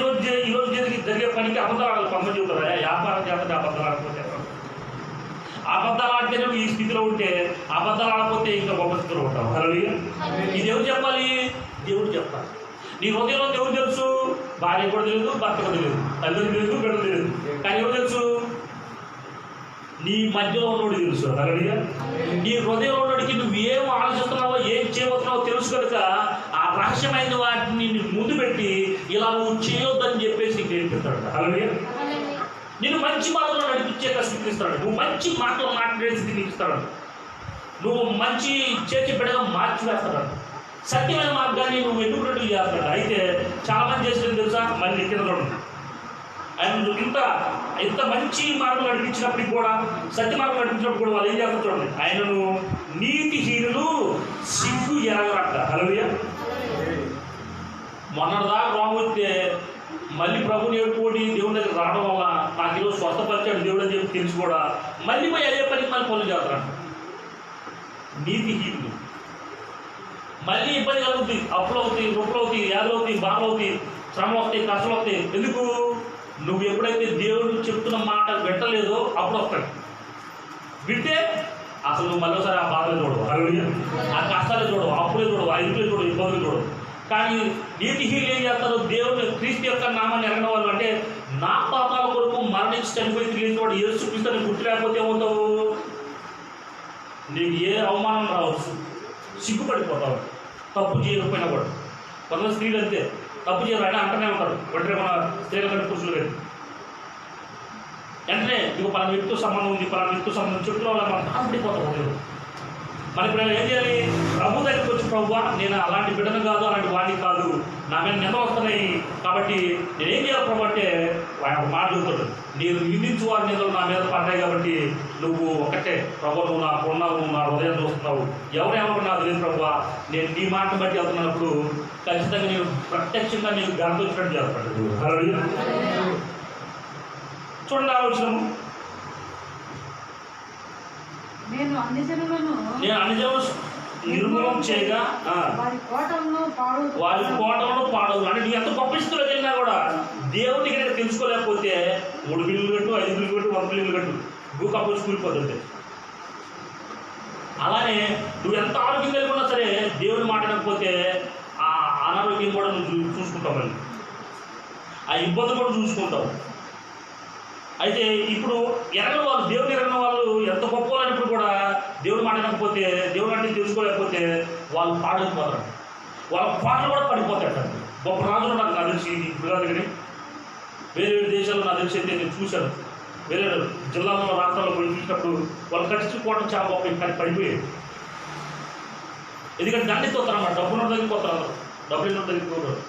Speaker 1: ఈరోజు జరిగే పనికి అబద్ధాలు ఆడాలి. కొంతమంది చెబుతారు, వ్యాపారం చేస్తే అబద్ధాలు ఆడకపోతే అబద్ధాలు ఆడితే నువ్వు ఈ స్థితిలో ఉంటే, అబద్ధాలు ఆడకపోతే ఇంకా గొప్ప స్థితిలో ఉంటావు. అలాగే ఇది ఎవరు చెప్పాలి? దేవుడు చెప్పాలి. నీ హృదయంలో దేవుడు తెలుసు, భార్య కూడా తెలియదు, భర్త కూడా తెలియదు, తల్లిదండ్రులు తెలియదు, బిడ్డలు తెలియదు. కానీ ఎవరు తెలుసు? నీ మధ్యలో ఉన్నోడు తెలుసు. అలాగే నీ హృదయంలో ఉన్నోడికి నువ్వు ఏం ఆలోచిస్తున్నావో, ఏం చేయబోతున్నావో తెలుసు కనుక ఆ రహస్యమైన వాటిని ముందు పెట్టి ఇలా నువ్వు చేయొద్దని చెప్పేసి నీకు నేర్పిస్తాడు. అలాగే నేను మంచి మాటలు నడిపించే స్థితికి ఇస్తాడు, నువ్వు మంచి మాటలు మాట్లాడే స్థితికి ఇస్తాడు, నువ్వు మంచి చేసి బిడ్డగా మార్చి వేస్తాడు, సత్యమైన మార్గాన్ని నువ్వు ఎన్నుకున్నట్టు చేస్తాడు. అయితే చాలామంది చేసేది తెలుసా, మళ్ళీ కింద ఉంది. ఆయన ఇంత మంచి మార్గం నడిపించినప్పటికి కూడా, సత్య మార్గం నడిపించినప్పుడు కూడా వాళ్ళు ఏం చేస్తారు చూడండి, ఆయనను నీతిహీనులు సిగ్గు ఎరగరట. హల్లెలూయా. మొన్నటిదాకా రోగం వస్తే మళ్ళీ ప్రభుని ఏడుకోటి దేవుని దగ్గర రావడం వల్ల నాకు ఈరోజు స్వస్థపరిచాడు దేవుడు అని చెప్పి తెలిసి కూడా మళ్ళీ పోయి అదే పనికి మళ్ళీ పనులు చేస్తారంట. నీతిహీనులు మళ్ళీ ఇబ్బంది కలుగుతుంది, అప్పులు అవుతాయి, రొప్పులు అవుతాయి, వ్యాధులు అవుతాయి, బాధలు అవుతాయి, శ్రమలు వస్తాయి, కష్టాలు వస్తాయి. ఎందుకు? నువ్వు ఎప్పుడైతే దేవుడు చెప్తున్న మాట వింటలేదో అప్పుడు వస్తాడు. వింటే అసలు నువ్వు మళ్ళీ ఒకసారి ఆ బాధలు చూడవు, ఆ కష్టాలు చూడవు, అప్పులే చూడవు, ఆ ఇంట్లో చూడవు, ఇబ్బందులు చూడవు. కానీ నీతిహీనులు ఏం చేస్తారు? దేవుడు క్రీస్తు యొక్క నామాన్ని ఎరగని వాళ్ళు, అంటే నా పాపాల కొరకు మరణించి చనిపోయి తిరిగిన వాడు యేసు క్రీస్తుని గుర్తు లేకపోతే ఏమవుతావు? నీకు ఏ అవమానం రావచ్చు, సిగ్గుపడిపోతావు. తప్పు చేయకపోయినా కూడా కొంతమంది స్త్రీలు అంతే, తప్పు చేయరు అయినా అంటనే ఉంటారు. వెంటనే మన స్త్రీల కంటే పురుషులు లేదు, వెంటనే ఇక పలానా వ్యక్తితో సంబంధం ఉంది, పలానా వ్యక్తితో సంబంధం చెప్తున్న వాళ్ళు మనం తాపడిపోతాం. మరి ఇప్పుడు ఏం చేయాలి? ప్రభు దగ్గరికి వచ్చి, ప్రభువా నేను అలాంటి బిడ్డను కాదు, అలాంటి వాడిని కాదు, నా మీద నింద వస్తున్నాయి, కాబట్టి నేనేం చేయాలి ప్రభు అంటే ఆయన ఒక మాట చెబుతాడు, నేను నిందించు వారి నిందలు నా మీద పడ్డాయి కాబట్టి నువ్వు ఒకటే ప్రభు, నువ్వు నాకు ఉన్నావు, నువ్వు నా హృదయం చూస్తున్నావు, ఎవరేమన్నా నాకు తెలియదు ప్రభువా, నేను నీ మాటను బట్టి వెళ్తున్నప్పుడు ఖచ్చితంగా నేను ప్రత్యక్షంగా నీకు ఘనత వచ్చినట్టు చేస్తాడు. చూడండి ఆలోచన,
Speaker 2: నేను అన్ని జనులను
Speaker 1: నిర్మూలన చేయగా వారి కోటలను పాడవు. అంటే నీకు ఎంత గొప్ప స్థితిలోకి వెళ్ళినా కూడా దేవుడికి నేను తెలుసుకోలేకపోతే 3 బిల్లులు కట్టు, 5 బిల్లులు కట్టు, 1 బిల్లులు కట్టు, భూకంపం కూలిపోతుంది. అలానే నువ్వు ఎంత ఆరోగ్యం కలిగి ఉన్నా సరే దేవుడు మాట్లాడకపోతే ఆ అనారోగ్యం కూడా నువ్వు చూసుకుంటావు, మళ్ళీ ఆ ఇబ్బంది కూడా చూసుకుంటావు. అయితే ఇప్పుడు ఎరగని వాళ్ళు, దేవుని ఎరగని వాళ్ళు ఎంత గొప్ప వాళ్ళప్పుడు కూడా దేవుడు మాట్లాడకపోతే, దేవుడు అంటే తెలుసుకోలేకపోతే వాళ్ళు పాడైపోతారు, వాళ్ళ పాటలు కూడా పడిపోతాడు. గొప్ప రాజులు నాకు తెలిసి ఇప్పుడు కాదు కానీ వేరే దేశాల్లో నాకు తెలిసి అయితే నేను చూశాను. వేరే జిల్లాలో రాష్ట్రాల్లో పోయి చూసినప్పుడు వాళ్ళు కట్టించుకోవడం చాలా గొప్ప, కానీ పడిపోయాయి. ఎందుకంటే దండితో వస్తారన్నమాట, డబ్బున్న దగ్గరికి వస్తారు, డబ్బులు ఉన్న దగ్గరికి పోతారు.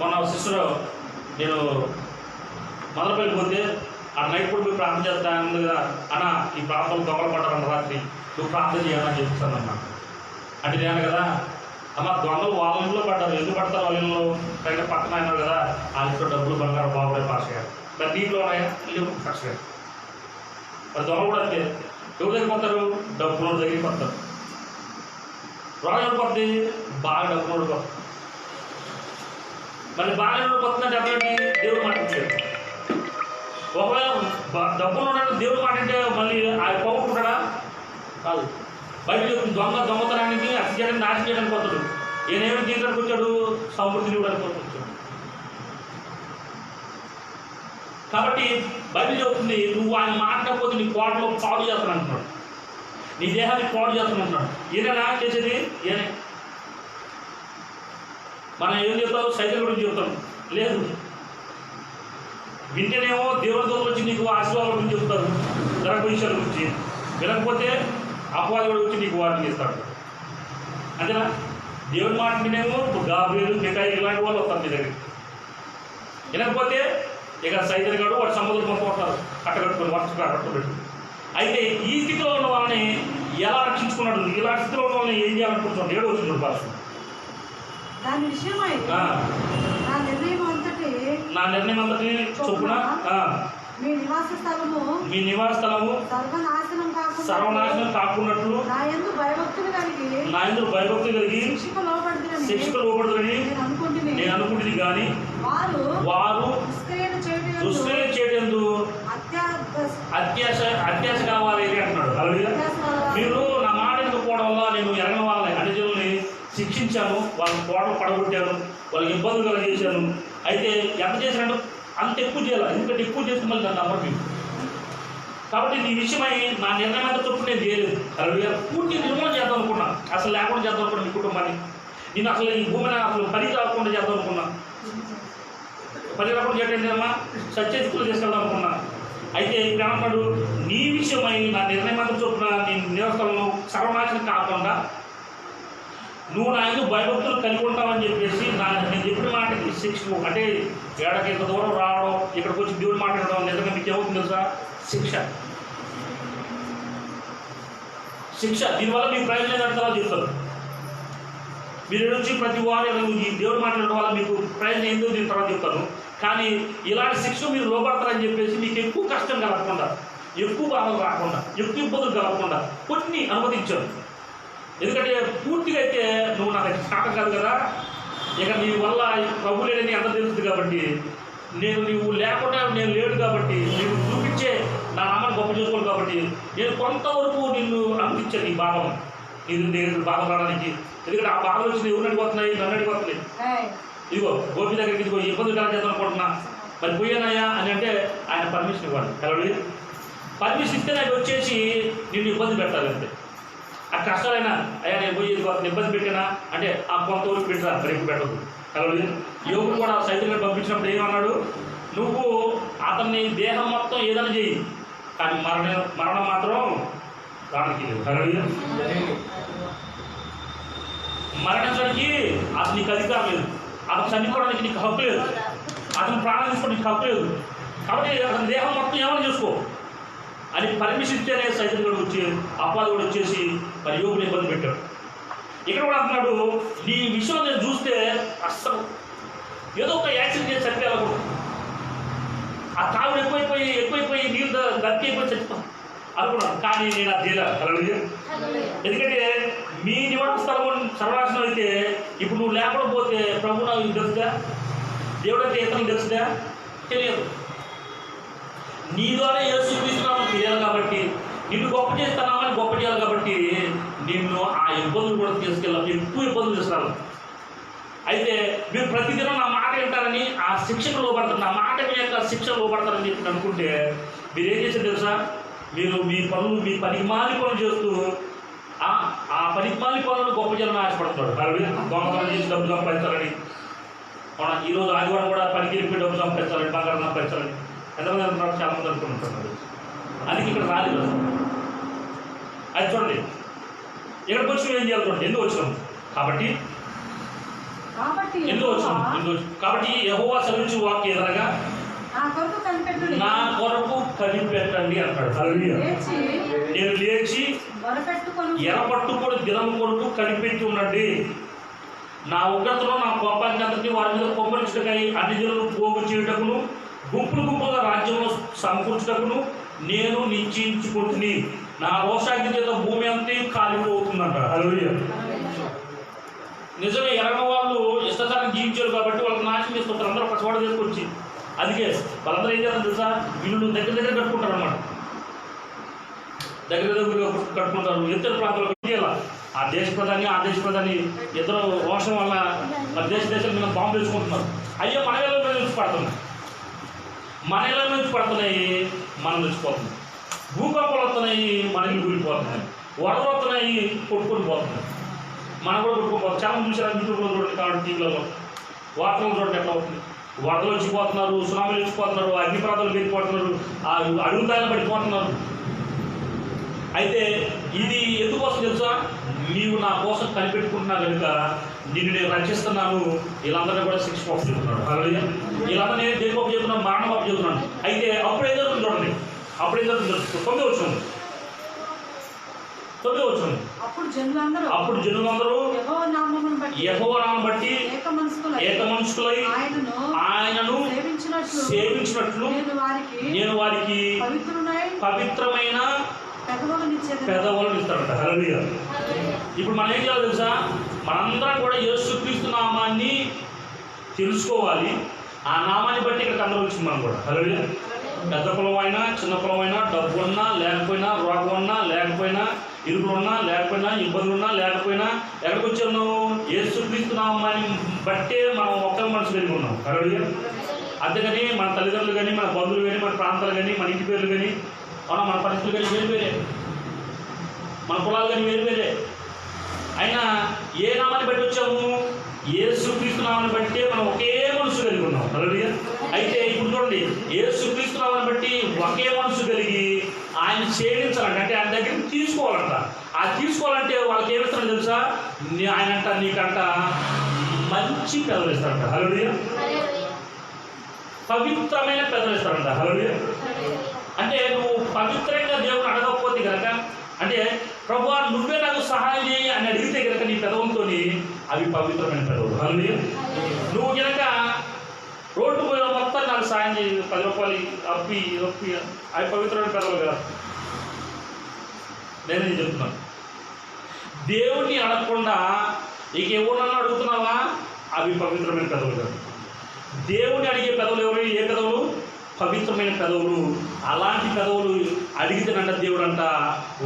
Speaker 1: మన సిస్టర్ నేను మొదలుపెళ్ళి పోతే ఆ నైట్ కూడా పోయి ప్రార్థన చేస్తాను కదా అన్న, ఈ ప్రాంతంలో దొంగలు పడ్డారన్న రాత్రి, నువ్వు ప్రార్థన చేయాలని చెప్తాను అన్న. అంటే నేను కదా అమ్మ, దొంగలు వాళ్ళ ఇంట్లో పడ్డారు, ఎందుకు పడతారు వాళ్ళ ఇంట్లో? పైన పక్కన అయినారు కదా, ఆ ఇంట్లో డబ్బులు బంగారం బాగుపడే పాస్ అయ్యారు, మరి దీంట్లో ఉన్నాయా? లేవు, పాస్ అయ్యారు. మరి దొంగలు కూడా అంతే, ఎవరి దగ్గరికి పోతారు? డబ్బులు దగ్గరికి పోతారు. రాజు పడుతుంది, బాగా డబ్బులు పోతారు. మళ్ళీ బాగా పోతుందంటే అట్లాంటి దేవుడు మాట్లాడలేదు. ఒకవేళ డబ్బులు ఉన్నాడు దేవుడు మాట్లాడితే మళ్ళీ ఆయన పోగొట్టుకుంటాడా? కాదు. బయట దొంగతనానికి అతి చేయడానికి, నాశనం చేయడానికి పోతాడు. ఈయనేమి జీవితానికి వచ్చాడు? సమృద్ధి ఇవ్వడానికి వచ్చాడు. కాబట్టి బైబిల్ చెబుతుంది, నువ్వు ఆయన మాట్లాడకపోతే నీ కోటలో పాడు చేస్తాను అంటున్నాడు, నీ దేహాన్ని పాడు చేస్తాను అంటున్నాడు. ఈయన చేసేది ఈయనే. మనం ఏం చెప్తాం? సైకిల్ గురించి చెప్తాం. లేదు, వింటేనేమో దేవుని దూతలు వచ్చి నీకు ఆశీర్వాదం గురించి చెప్తారు, గర్భ విషయాల గురించి. వినకపోతే అపవాదుడు వచ్చి నీకు వాటిని ఇస్తాడు. అంతేనా? దేవుని మాట వినేమో గాబ్రియలు, మికాయిలు ఇలాంటి వాళ్ళు వస్తారు నీ దగ్గరికి. వినకపోతే ఇక సైతం గారు వాడు సముద్రం మొత్తం ఉంటారు, కట్టగట్టుకొని వర్ష కట్టబెట్టు. అయితే ఈ స్థితిలో ఉన్న వాళ్ళని ఎలా రక్షించుకున్నాడు? ఇలాంటి స్థితిలో ఉన్న వాళ్ళని ఏం చేయాలనుకుంటున్నాడు? 7వ వచనం భాష.
Speaker 2: దాని విషయమై నా నిర్ణయం అంతటి చొప్పున మీ నివాస స్థలము సర్వనాశనం కాకున్నట్లు నా యందు భయభక్తులు కలిగి శిక్షకు లోబడుతుందని నేను అనుకుంటుంది. కానీ వారు దుష్క్రియలు చేయడందు అత్యాశ కావాలి అంటున్నాడు. అలాగే మీరు నా మాట ఎందుకుపోవడం వల్ల నేను ఎరగని వాళ్ళని అన్ని జనుల్ని శిక్షించాను, వాళ్ళ కోటలు పడగొట్టాను, వాళ్ళకి ఇబ్బందులు కలిగేశాను. అయితే ఎంత చేసినట్టు అంత ఎక్కువ చేయాలి, ఎందుకంటే ఎక్కువ చేస్తే మళ్ళీ నన్ను నమ్మకం. కాబట్టి నీ విషయమై నా నిర్ణయం అంతా చొప్పు నేను చేయలేదు. అలాగే పూర్తి నిర్మూలన చేద్దాం అనుకున్నా, అసలు లేకుండా చేద్దాం అనుకున్నా. నీ కుటుంబాన్ని నేను అసలు ఈ భూమిని అసలు పని రాకుండా చేద్దాం అనుకున్నా. పని రాకుండా చేయటమా సత్యస్థితులు తీసుకెళ్దాం అనుకున్నా. అయితే ఇక్కడ అన్నాడు, నీ విషయమై నా నిర్ణయం అంతా చొప్పున నీ నివాసాలను సర్వనాశనం కాకుండా నువ్వు నా ఎందుకు భయభక్తులు కలిగి ఉంటావని చెప్పేసి నేను చెప్పిన మాటకి శిక్ష. అంటే ఏడకి ఇంత దూరం రావడం, ఇక్కడికి వచ్చి దేవుడు మాట్లాడడం నిజంగా మీకు ఏమవుతుంది తెలుసా? శిక్ష. దీనివల్ల మీకు ప్రయోజనం ఏంటంటే చెప్తారు. మీరు వచ్చి ప్రతి వారు ఈ దేవుడు మాట్లాడడం వల్ల మీకు ప్రయోజనం ఏందో దీని తర్వాత చెప్తాను. కానీ ఇలాంటి శిక్ష మీరు లోపడతారని చెప్పేసి మీకు ఎక్కువ కష్టం కలగకుండా, ఎక్కువ బాధలు రాకుండా, ఎక్కువ ఇబ్బందులు కలగకుండా కొన్ని అనుమతించారు. ఎందుకంటే పూర్తిగా అయితే నువ్వు నాకు శాతం కాదు కదా, ఇక నీ వల్ల ప్రభు లేడని అందరూ తెలుస్తుంది. కాబట్టి నువ్వు లేకుండా నేను లేడు కాబట్టి నేను చూపించే నా నామాన్ని గొప్ప చేసుకోవాలి. కాబట్టి నేను కొంతవరకు నిన్ను అనుమతించాను ఈ భాగం, నేను బాధ రావడానికి. ఎందుకంటే ఆ బాధలు వచ్చి ఎవరు అడిగిపోతున్నాయి? నన్ను అడిగిపోతున్నాయి. ఇదిగో గోపి దగ్గరికి ఇదిగో ఇబ్బందులు కలగజేద్దాం అనుకుంటున్నా, మరి పోయానయ్యా అని అంటే ఆయన పర్మిషన్ ఇవ్వాలి. కలవడి పర్మిషన్ ఇస్తే నాకు వచ్చేసి నిన్ను ఇబ్బంది పెట్టాలి. అంతే. ఆ కష్టాలైనా అయ్యా నేను పోయి ఇబ్బంది పెట్టినా అంటే ఆ కొంతవరకు పెట్టరా, రేపు పెట్టదు. కలవడి యోగుడు కూడా సైతం పంపించినప్పుడు ఏమన్నాడు? నువ్వు అతన్ని దేహం మొత్తం ఏదైనా చేయి, కానీ మరణం మాత్రం రానికి లేదు. కలవడి మరణించడానికి అతను నీకు అధికారం లేదు, అతను చనిపోవడానికి నీకు హక్కు లేదు, అతను ప్రాణం తీసుకోవడానికి నీకు హక్కు లేదు. కాబట్టి అతని దేహం మొత్తం ఏమైనా చేసుకో అని పర్మిషన్ ఇస్తేనే సైతం కూడా వచ్చి అపవాది కూడా వచ్చేసి మరి యోగుని ఇబ్బంది పెట్టాడు. ఇక్కడ కూడా అంటున్నాడు, నీ విషయం నేను చూస్తే అస్సలు ఏదో ఒక యాక్సిడెంట్ చేసి చనిపోయాలకూడదు. ఆ తాగుడు ఎక్కువైపోయి నీళ్ళు దక్కి అయిపోయి చచ్చిపో అనుకున్నాను. కానీ నేను అది చేయలేదు. ఎందుకంటే మీ నివాస స్థలం సర్వనాశనం అయితే ఇప్పుడు నువ్వు లేకపోతే ప్రభు నాకు తెలుసుదా? దేవుడు అంటే ఇతరులకు తెలుసుదా? తెలియదు. నీ ద్వారా యేసు చూపిస్తున్నామని తెలియాలి. కాబట్టి నిన్ను గొప్ప చేస్తున్నామని గొప్ప చేయాలి. కాబట్టి నిన్ను ఆ ఇబ్బందులు కూడా తీసుకెళ్ళాలి, ఎక్కువ ఇబ్బందులు తీసుకురాలి. అయితే మీరు ప్రతిదినం నా మాట వింటారని ఆ శిక్షకు లోపడతారు, నా మాట వినేక శిక్షకు లోపడతారని చెప్పి అనుకుంటే మీరు ఏం చేశారు తెలుసా? మీరు మీ పనికిమాలి పనులు చేస్తూ ఆ పనికిమాలి పనులను గొప్ప జనం ఆశపడుతున్నాడు. దొంగతనం చేసి డబ్బు సంపాదించాలని, ఈరోజు ఆదివారం కూడా పనికి వెళ్ళి డబ్బు సంపాదించాలని, బంగారం సంపాదించాలని ఎంతమంది అనుకున్నారు? చాలా మంది అనుకుంటున్నారు. అందుకే ఇక్కడ రాలేదు. అది చూడండి, ఇక్కడికి వచ్చి ఏం చేయాలి చూడండి. ఎందుకు వచ్చినాం? కాబట్టి యెహోవా సెలవిచ్చు వాక్యం ఏదనగా నా కొరకు కనిపెట్టండి అంటాడు. నేను లేచి ఎరపట్టుకొని దినం కొరకు కనిపెట్టి ఉండండి. నా ఉగ్రతలో నా కోపాన్ని అంతటి వారి మీద కొమ్మరించుటకై అన్ని జనులను పోగు చేయుటకును గుంపులుగా రాజ్యంలో సమకూర్చుటకును నేను నిశ్చయించుకుంటుని. నా రోషాగ్ని చేత భూమి అంతా కాలిపోతుందంట. హల్లెలూయా. నిజమే, ఎరగని వాళ్ళు ఇష్టసారం జీవించారు కాబట్టి వాళ్ళకి నాశనం చేస్తుంటారు. అందరూ ఒక చోట తీసుకొచ్చి, అందుకే వాళ్ళందరూ ఏం చేస్తారు తెలుసా? వీళ్ళు దగ్గర కట్టుకుంటారు అన్నమాట. దగ్గర కట్టుకుంటారు. ఇతర ప్రాంతాలకు చేయాలి. ఆ దేశ ప్రధాని ఇద్దరు రోషం వల్ల మన దేశం మీద బాంబు వేసుకుంటున్నారు. అయ్యో మన వేళ చూసి పడుతున్నాయి. మన ఇళ్ళ నుంచి పడుతున్నాయి, మనం తెచ్చిపోతున్నాయి. భూకంపాలు వస్తున్నాయి, మన ఇల్లు కూలిపోతున్నాయి. వరదలు వస్తున్నాయి, కొట్టుకొని పోతున్నాయి. మనం కూడా కొట్టుకోపోతాం. చాలా చూసారు యూట్యూబ్లో చూడండి, కాబట్టి టీవీలలో వార్తలు చూడండి ఎట్లా అవుతుంది. వరదలు వచ్చిపోతున్నారు, సునామీలు వచ్చిపోతున్నారు, అగ్నిపర్వతాలు పెరిగిపోతున్నారు, అడుగుతాయలు పడిపోతున్నారు. అయితే ఇది ఎందుకోసం తెలుసా? నీవు నా కోసం కనిపెట్టుకుంటున్నా కనుక నిన్ను నేను రక్షిస్తున్నాను, వీళ్ళందరినీ కూడా శిక్ష పాపం చెబుతున్నాడు. అలాగే వీళ్ళందరూ నేను దేని పాపం చెబుతున్నాను, మరణ పాపం చెబుతున్నాను. అయితే అప్పుడు ఏం జరుగుతుంది చూడండి, అప్పుడు ఏం జరుగుతుంది? 9వ వచనం. అప్పుడు జనులందరూ యెహోవా నామమును బట్టి ఏక మనస్కులై ఆయనను సేవించినట్లు నేను వారికి పవిత్రమైన పెదవులను ఇస్తాడంట. హల్లెలూయా. ఇప్పుడు మనం ఏం చేయాలి తెలుసా? మనందరం కూడా యేసుక్రీస్తు నామాన్ని తెలుసుకోవాలి. ఆ నామాన్ని బట్టి ఇక్కడికి అందరూ వచ్చింది మనం కూడా. హల్లెలూయా. పెద్ద కులం అయినా చిన్న కులం అయినా, డబ్బు ఉన్నా లేకపోయినా, రోగం ఉన్నా లేకపోయినా, ఇరుకులు ఉన్నా లేకపోయినా, ఇబ్బందులు ఉన్నా లేకపోయినా, ఎక్కడికి వచ్చాము? యేసుక్రీస్తు నామాన్ని బట్టే మనం ఒక్క మనసు కలిగి ఉన్నాం. హల్లెలూయా. అంతేగాని మన తల్లిదండ్రులు కానీ, మన బంధువులు కానీ, మన ప్రాంతాలు కానీ, మన ఇంటి పేర్లు కానీ, మన పరిస్థితులు కానీ వేరు వేరే, మన కులాలు కానీ వేరు వేరే. అయినా ఏ నామాన్ని బట్టి వచ్చాము? యేసుక్రీస్తు నామాన్ని బట్టి మనం ఒకే మనసు కలిగి ఉన్నాం. హల్లెలూయా. అయితే ఇప్పుడు చూడండి, యేసుక్రీస్తు నామాన్ని బట్టి ఒకే మనసు కలిగి ఆయన సేవించాలంట, అంటే ఆయన దగ్గర తీసుకోవాలంట. ఆ తీసుకోవాలంటే వాళ్ళకి ఏమిస్తారో తెలుసా? ఆయనంట నీకంట మంచి పెదవులు ఇస్తారంట. హల్లెలూయా. పవిత్రమైన పెదవులు ఇస్తారంట. హల్లెలూయా. అంటే నువ్వు పవిత్రంగా దేవుని అడగకపోతే కనుక, అంటే ప్రభువా నువ్వే నాకు సహాయం చేయి అని అడిగితే కనుక నీ పెదవులతో అవి పవిత్రమైన పెదవులు. హల్లెలూయా. నువ్వు కనుక రోడ్డు పోయిన మొత్తం నాకు సాయం చేయి, 10 రూపాయలు అప్పి అవి పవిత్రమైన పెదవులు కదా. నేను చెప్తున్నాను, దేవుణ్ణి అడగకుండా ఇక ఎవరన్నా అడుగుతున్నావా? అవి పవిత్రమైన పెదవులు కదా. దేవుణ్ణి అడిగే పెదవులు ఎవరు? ఏ పెదవులు? పవిత్రమైన పెదవులు. అలాంటి పెదవులు అడిగితేనంట దేవుడు అంట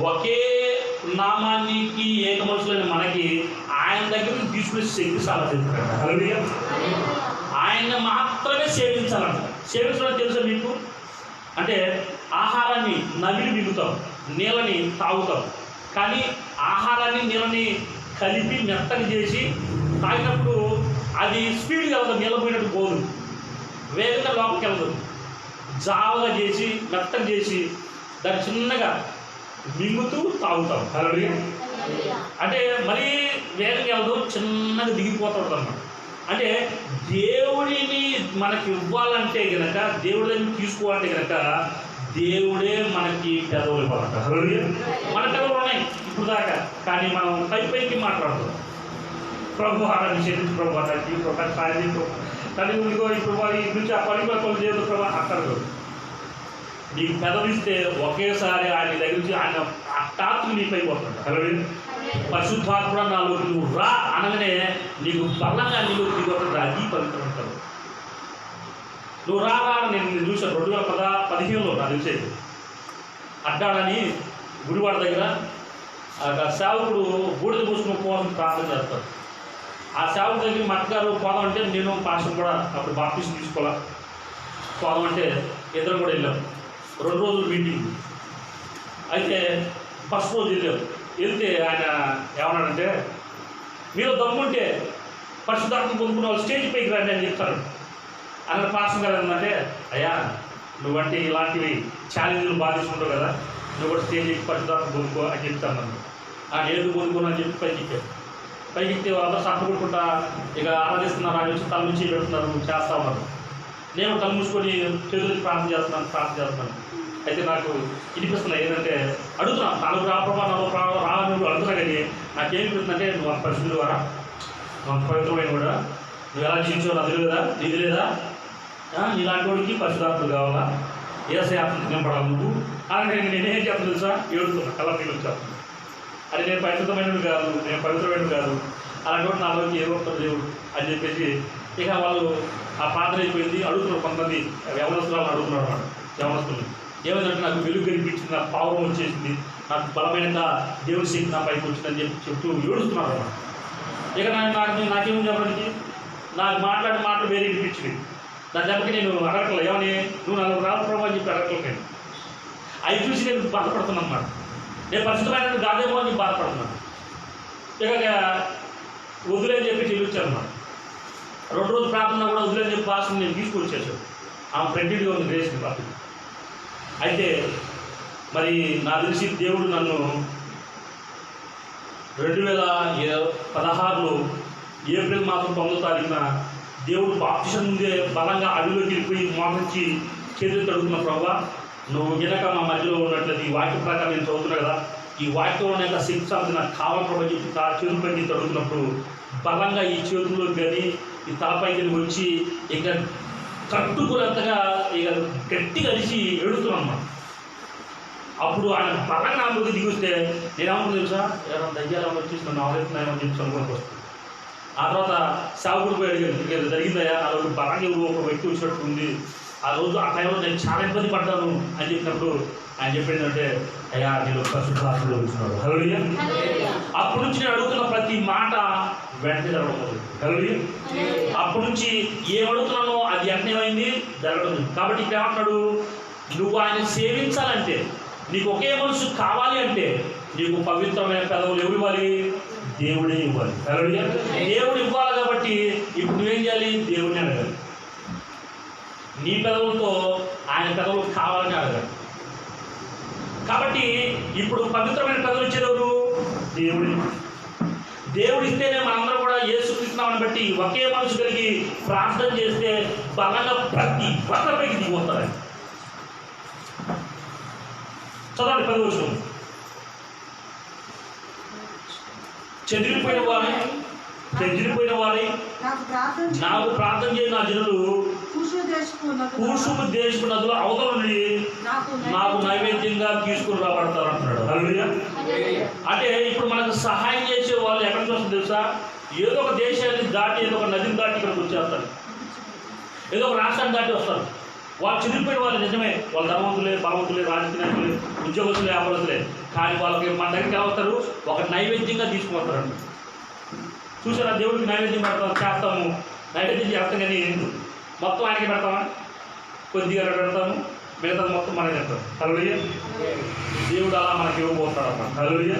Speaker 2: ఒకే నామానికి ఏక మనసులైన మనకి ఆయన దగ్గర తీసుకునే శక్తి సాధించాలంట. హల్లెలూయా. ఆయన మాత్రమే సేవించాలంట. సేవించడం తెలుసా మీకు? అంటే ఆహారాన్ని నమిలి మిగుతాం, నీళ్ళని తాగుతాం. కానీ ఆహారాన్ని నీళ్ళని కలిపి మెత్తగా చేసి తాగినప్పుడు అది స్పీడ్గా వెళ్తాం, నీళ్ళ పోయినట్టు పోదు, వేగంగా లోపలికి వెళ్తాం. జావగా చేసి మెత్తగా చేసి దాన్ని చిన్నగా మింగుతూ తాగుతాం. హల్లెలూయా. అంటే మరీ వేగంగా వెళ్దాం, చిన్నగా దిగిపోతూ ఉంటుంది అన్నమాట. అంటే దేవుడిని మనకి ఇవ్వాలంటే కనుక, దేవుడి దగ్గర తీసుకోవాలంటే కనుక దేవుడే మనకి పెదవులు ఇవ్వాలంట. హల్లెలూయా. మన పెదవులు ఉన్నాయి ఇప్పుడు దాకా, కానీ మనం పైకి మాట్లాడుతాం. ప్రభు ఆరాధన చేసి ప్రభు ఆరాధన సాయం కానీ ఇదిగో ఇప్పుడు వారి నుంచి ఆ పరిపాలన చేయదు ప్రభా అక్కడదు. నీకు పెదవిస్తే ఒకేసారి ఆయన దగ్గర నుంచి ఆయన హఠాత్తుగా నీ పైకి వస్తాడు. హల్లెలూయా. పరిశుద్ధాత్మ నాలో నువ్వు రా అనగానే నీకు బలంగా నీళ్ళు దిగొస్తుంది. అది పవిత్రమంటారు. నువ్వు రా నేను చూసాను 2015లో నాకు తెలిసేది. అడ్డాడని గుడివాడ దగ్గర సేవకుడు బూడిద పూసుకుని కోసం ప్రార్థన చేస్తాడు. ఆ సేవకు దగ్గర మట్టగారు పోదామంటే నేను పాస్టర్ కూడా అప్పుడు బాప్టిస్ట్ తీసుకోవాలా పోదామంటే ఇద్దరం కూడా వెళ్ళాం. 2 రోజులు మీటింగ్. అయితే ఫస్ట్ రోజు వెళ్తే ఆయన ఏమన్నాడంటే, మీరు దమ్ముంటే పరిశుద్ధాత్మ పొందుకున్న వాళ్ళు స్టేజ్ పైకి రండి అని చెప్తారు. అక్కడ పాస్టర్ గారు ఏంటంటే, అయ్యా నువ్వంటే ఇలాంటివి ఛాలెంజ్లు బాధిస్తుంటావు కదా, నువ్వు కూడా స్టేజ్ ఎక్కి పరిశుద్ధాత్మ పొందుకో అని చెప్తాను. నన్ను ఏది పొందుకున్నా అని చెప్పి పైకి ఎక్కారు. పైకి ఎక్కితే వాళ్ళందరూ సట్టుకుంటా ఇక ఆరాధిస్తున్నారు. ఆయన వచ్చి తల నుంచి పెడుతున్నారు, చేస్తూ ఉన్నారు. నేను తల మూసుకొని చేతులకి ప్రార్థన చేస్తున్నాను. అయితే నాకు వినిపిస్తున్నాయి ఏంటంటే, అడుగుతున్నాను నాలుగు రావాలని అడుగుతున్నా. కానీ నాకేమిపిస్తుందంటే, నువ్వు అంత పరిశుద్ధులు వారా, నువ్వు అంత పవిత్రమైన కూడా, నువ్వు ఎలా జీవించావు అది లేదా, ఇది లేదా, ఇలాంటి వాడికి పరిశుద్ధాత్మలు కావాలా, ఏసై ఆత్మ నింపడాలి నువ్వు అని నేనేం చెప్తాను తెలుసా? ఏడుతున్నా, కళ్ళ నీళ్ళు వచ్చేస్తాను. అది నేను పరిశుద్ధమైనవి కాదు, నేను పవిత్రమైనవి కాదు, అలాంటి వాడు నాలోకి ఏదో వస్తారు దేవుడు అని చెప్పేసి ఇక వాళ్ళు ఆ ప్రార్థన అయిపోయింది. అడుగుతున్నారు కొంతమంది యవనస్తులను అడుగుతున్నారు అన్నమాట. యవనస్తులు ఏమైందంటే, నాకు వెలుగు కనిపించింది, నాకు పావురం వచ్చేసింది, నాకు బలమైన దేవుడి శక్తి నా పైకి వచ్చిందని చెప్తూ ఏడుస్తున్నారు అన్నమాట. ఇక నాకేమో చెప్పడానికి నాకు మాటలు వేరే వినిపించింది. దాని దెబ్బకి నేను అడగట్లే, ఏమని నువ్వు నలుగురు రావు ప్రభు అని చెప్పి అడగట్లేదు. నేను అవి చూసి నేను బాధపడుతున్నాను అన్నమాట. నేను పరిశుద్ధమైన కాదేమో అని బాధపడుతున్నాను. ఇక వదిలేని చెప్పి చెల్లించాను అన్నమాట. 2 రోజులు ప్రార్థన కూడా వదిలేని చెప్పి భాషను నేను తీసుకొచ్చేసాను. ఆమె ప్రెగ్నెంట్గా ఉంది గ్రేస్ని పాప. అయితే మరి నాకు తెలిసి దేవుడు నన్ను 2016లో ఏప్రిల్ మాసం 9వ తారీఖున దేవుడు బాప్టిజం ముందే బలంగా అడవిలోకి వెళ్ళిపోయి మోకరించి చేతులు తడుగుతున్న ప్రభావ, నువ్వు గినక మా మధ్యలో ఉన్నట్లయితే ఈ వాక్య ప్రకారం నేను చదువుతున్నా కదా, ఈ వాక్యంలో యొక్క శక్తి సాధన నాకు కావాలని ప్రభావ చెప్పి చేతులపైకి తడుగుతున్నప్పుడు బలంగా ఈ చేతుల్లోకి కానీ ఈ తలపైకి వచ్చి ఇక కట్టుకున్నంతగా ఇక గట్టిగా అరిచి ఎడుతున్నాను అన్నమాట. అప్పుడు ఆయన బలంగా నామకి దిగి వస్తే నేనేమనుకున్నా తెలుసా, ఎవరైనా దయ్యాలు వచ్చేసి నన్ను ఆలోచిస్తున్నాయని చెప్పి అనుకోనికి వస్తుంది. ఆ తర్వాత సాగుడు పోయి అడిగారు, జరిగిందయ్యా ఆ రోజు బలంగా ఒక వ్యక్తి వచ్చినట్టు ఉంది, ఆ రోజు ఆ టైంలో నేను చాలా ఇబ్బంది పడ్డాను అని చెప్పినప్పుడు ఆయన చెప్పిందంటే, అయ్యా నేను పరిశుద్ధాత్మలో వచ్చినాడు. హల్లెలూయా. అప్పటి నుంచి నేను అడుగుతున్న ప్రతి మాట వెంటనే జరగడం. హల్లెలూయా. అప్పటి నుంచి ఏమడుగుతున్నానో అది వెంటనేమైంది, జరగడం. కాబట్టి ఇక్కడ ఏమంటున్నాడు, నువ్వు ఆయన సేవించాలంటే, నీకు ఒకే మనసు కావాలి అంటే నీకు పవిత్రమైన పెదవులు ఎవరు ఇవ్వాలి? దేవుడే ఇవ్వాలి. హల్లెలూయా. దేవుడు ఇవ్వాలి కాబట్టి ఇప్పుడు నువ్వేం చేయాలి? దేవుడిని అడగాలి. నీ పెదవులతో ఆయన పెదవులు కావాలని అడగాలి. కాబట్టి ఇప్పుడు పవిత్రమైన పెదవులు ఇచ్చేది ఎవరు? దేవుడి. దేవుడు ఇస్తేనే మనందరం కూడా యేసుక్రీస్తునామని బట్టి ఒకే మనసు కలిగి ప్రార్థన చేస్తే బలంగా ప్రతి బండపైకి దిగిపోతారు. చదవండి 10వ వచనం. చెదిరిపోయిన వారి నాకు ప్రార్థన చేయని నా జనులు కూషుము దేశపు నదులు అవతల నుండి నాకు నైవేద్యంగా తీసుకుని రాబడతారు అంటున్నాడు. హల్లెలూయా. అంటే ఇప్పుడు మనకు సహాయం చేసే వాళ్ళు ఎక్కడి నుంచి వస్తుంది తెలుసా? ఏదో ఒక దేశాన్ని దాటి, ఏదో ఒక నదిని దాటి ఇక్కడికి వచ్చేస్తారు, ఏదో ఒక రాష్ట్రాన్ని దాటి వస్తారు. వాళ్ళు చెదిరిపోయిన వాళ్ళు నిజమే, వాళ్ళ ధనవంతులే, బలవంతులే, రాజకీయ నాయకులే, ఉద్యోగస్తులే, వ్యాపారస్తులే. కానీ వాళ్ళకి మన దగ్గరికి వస్తారు, ఒక నైవేద్యంగా తీసుకుపోతారంట. చూసారా, దేవుడికి నైవేద్యం చేస్తాము, నైవేద్యం చేస్తాం, కానీ మొత్తం ఆయనకి పెడతామా? కొద్దిగా పెడతాము, మిగతాది మొత్తం మనకి పెడతాం. హల్లెలూయా. దేవుడు అలా మనకి ఇవ్వబోతాడు అన్నమాట. హల్లెలూయా.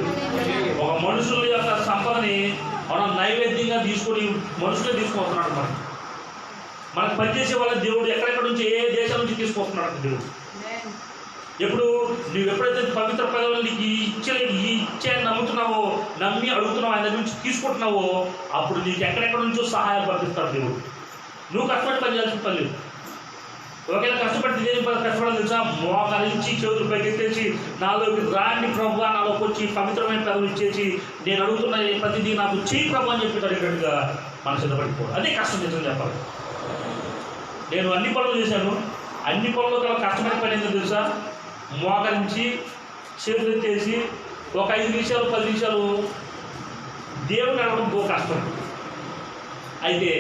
Speaker 2: ఒక మనుషుల యొక్క సంపదని మనం నైవేద్యంగా తీసుకొని మనుషులే తీసుకుపోతున్నాడు. మనకు పనిచేసే వాళ్ళ దేవుడు ఎక్కడెక్కడ నుంచి, ఏ దేశం నుంచి తీసుకొస్తున్నాడు దేవుడు. ఎప్పుడు నువ్వు ఎప్పుడైతే పవిత్ర పదవులు నీకు ఇచ్చేయని నమ్ముతున్నావో, నమ్మి అడుగుతున్నావు, ఆయన దగ్గర నుంచి తీసుకుంటున్నావో, అప్పుడు నీకు ఎక్కడెక్కడ నుంచో సహాయాలు పంపిస్తాడు దేవుడు. నువ్వు కష్టపడి పని చేయాల్సిన పని లేదు. ఒకవేళ కష్టపడి దేని కష్టపడాలి తెలుసా? మోకరించి చేతులు పైకెత్తేసి నాలోకి రాండి ప్రభువా, నాలోకి వచ్చి పవిత్రమైన పదవులు ఇచ్చేసి నేను అడుగుతున్న ప్రతిదీ నాకు చేయి ప్రభు అని చెప్పి అడిగినట్టుగా మనం సిద్ధపడిపోవాలి. అదే కష్టం నిజం చెప్పాలి. నేను అన్ని పనులు చేశాను, అన్ని పనులు కల కష్టమైన పని ఏంటో తెలుసా? మోకరించి చేతులు ఎత్తేసి ఒక 5 నిమిషాలు 10 నిమిషాలు దేవుని అడగడం గో కష్టం. అయితే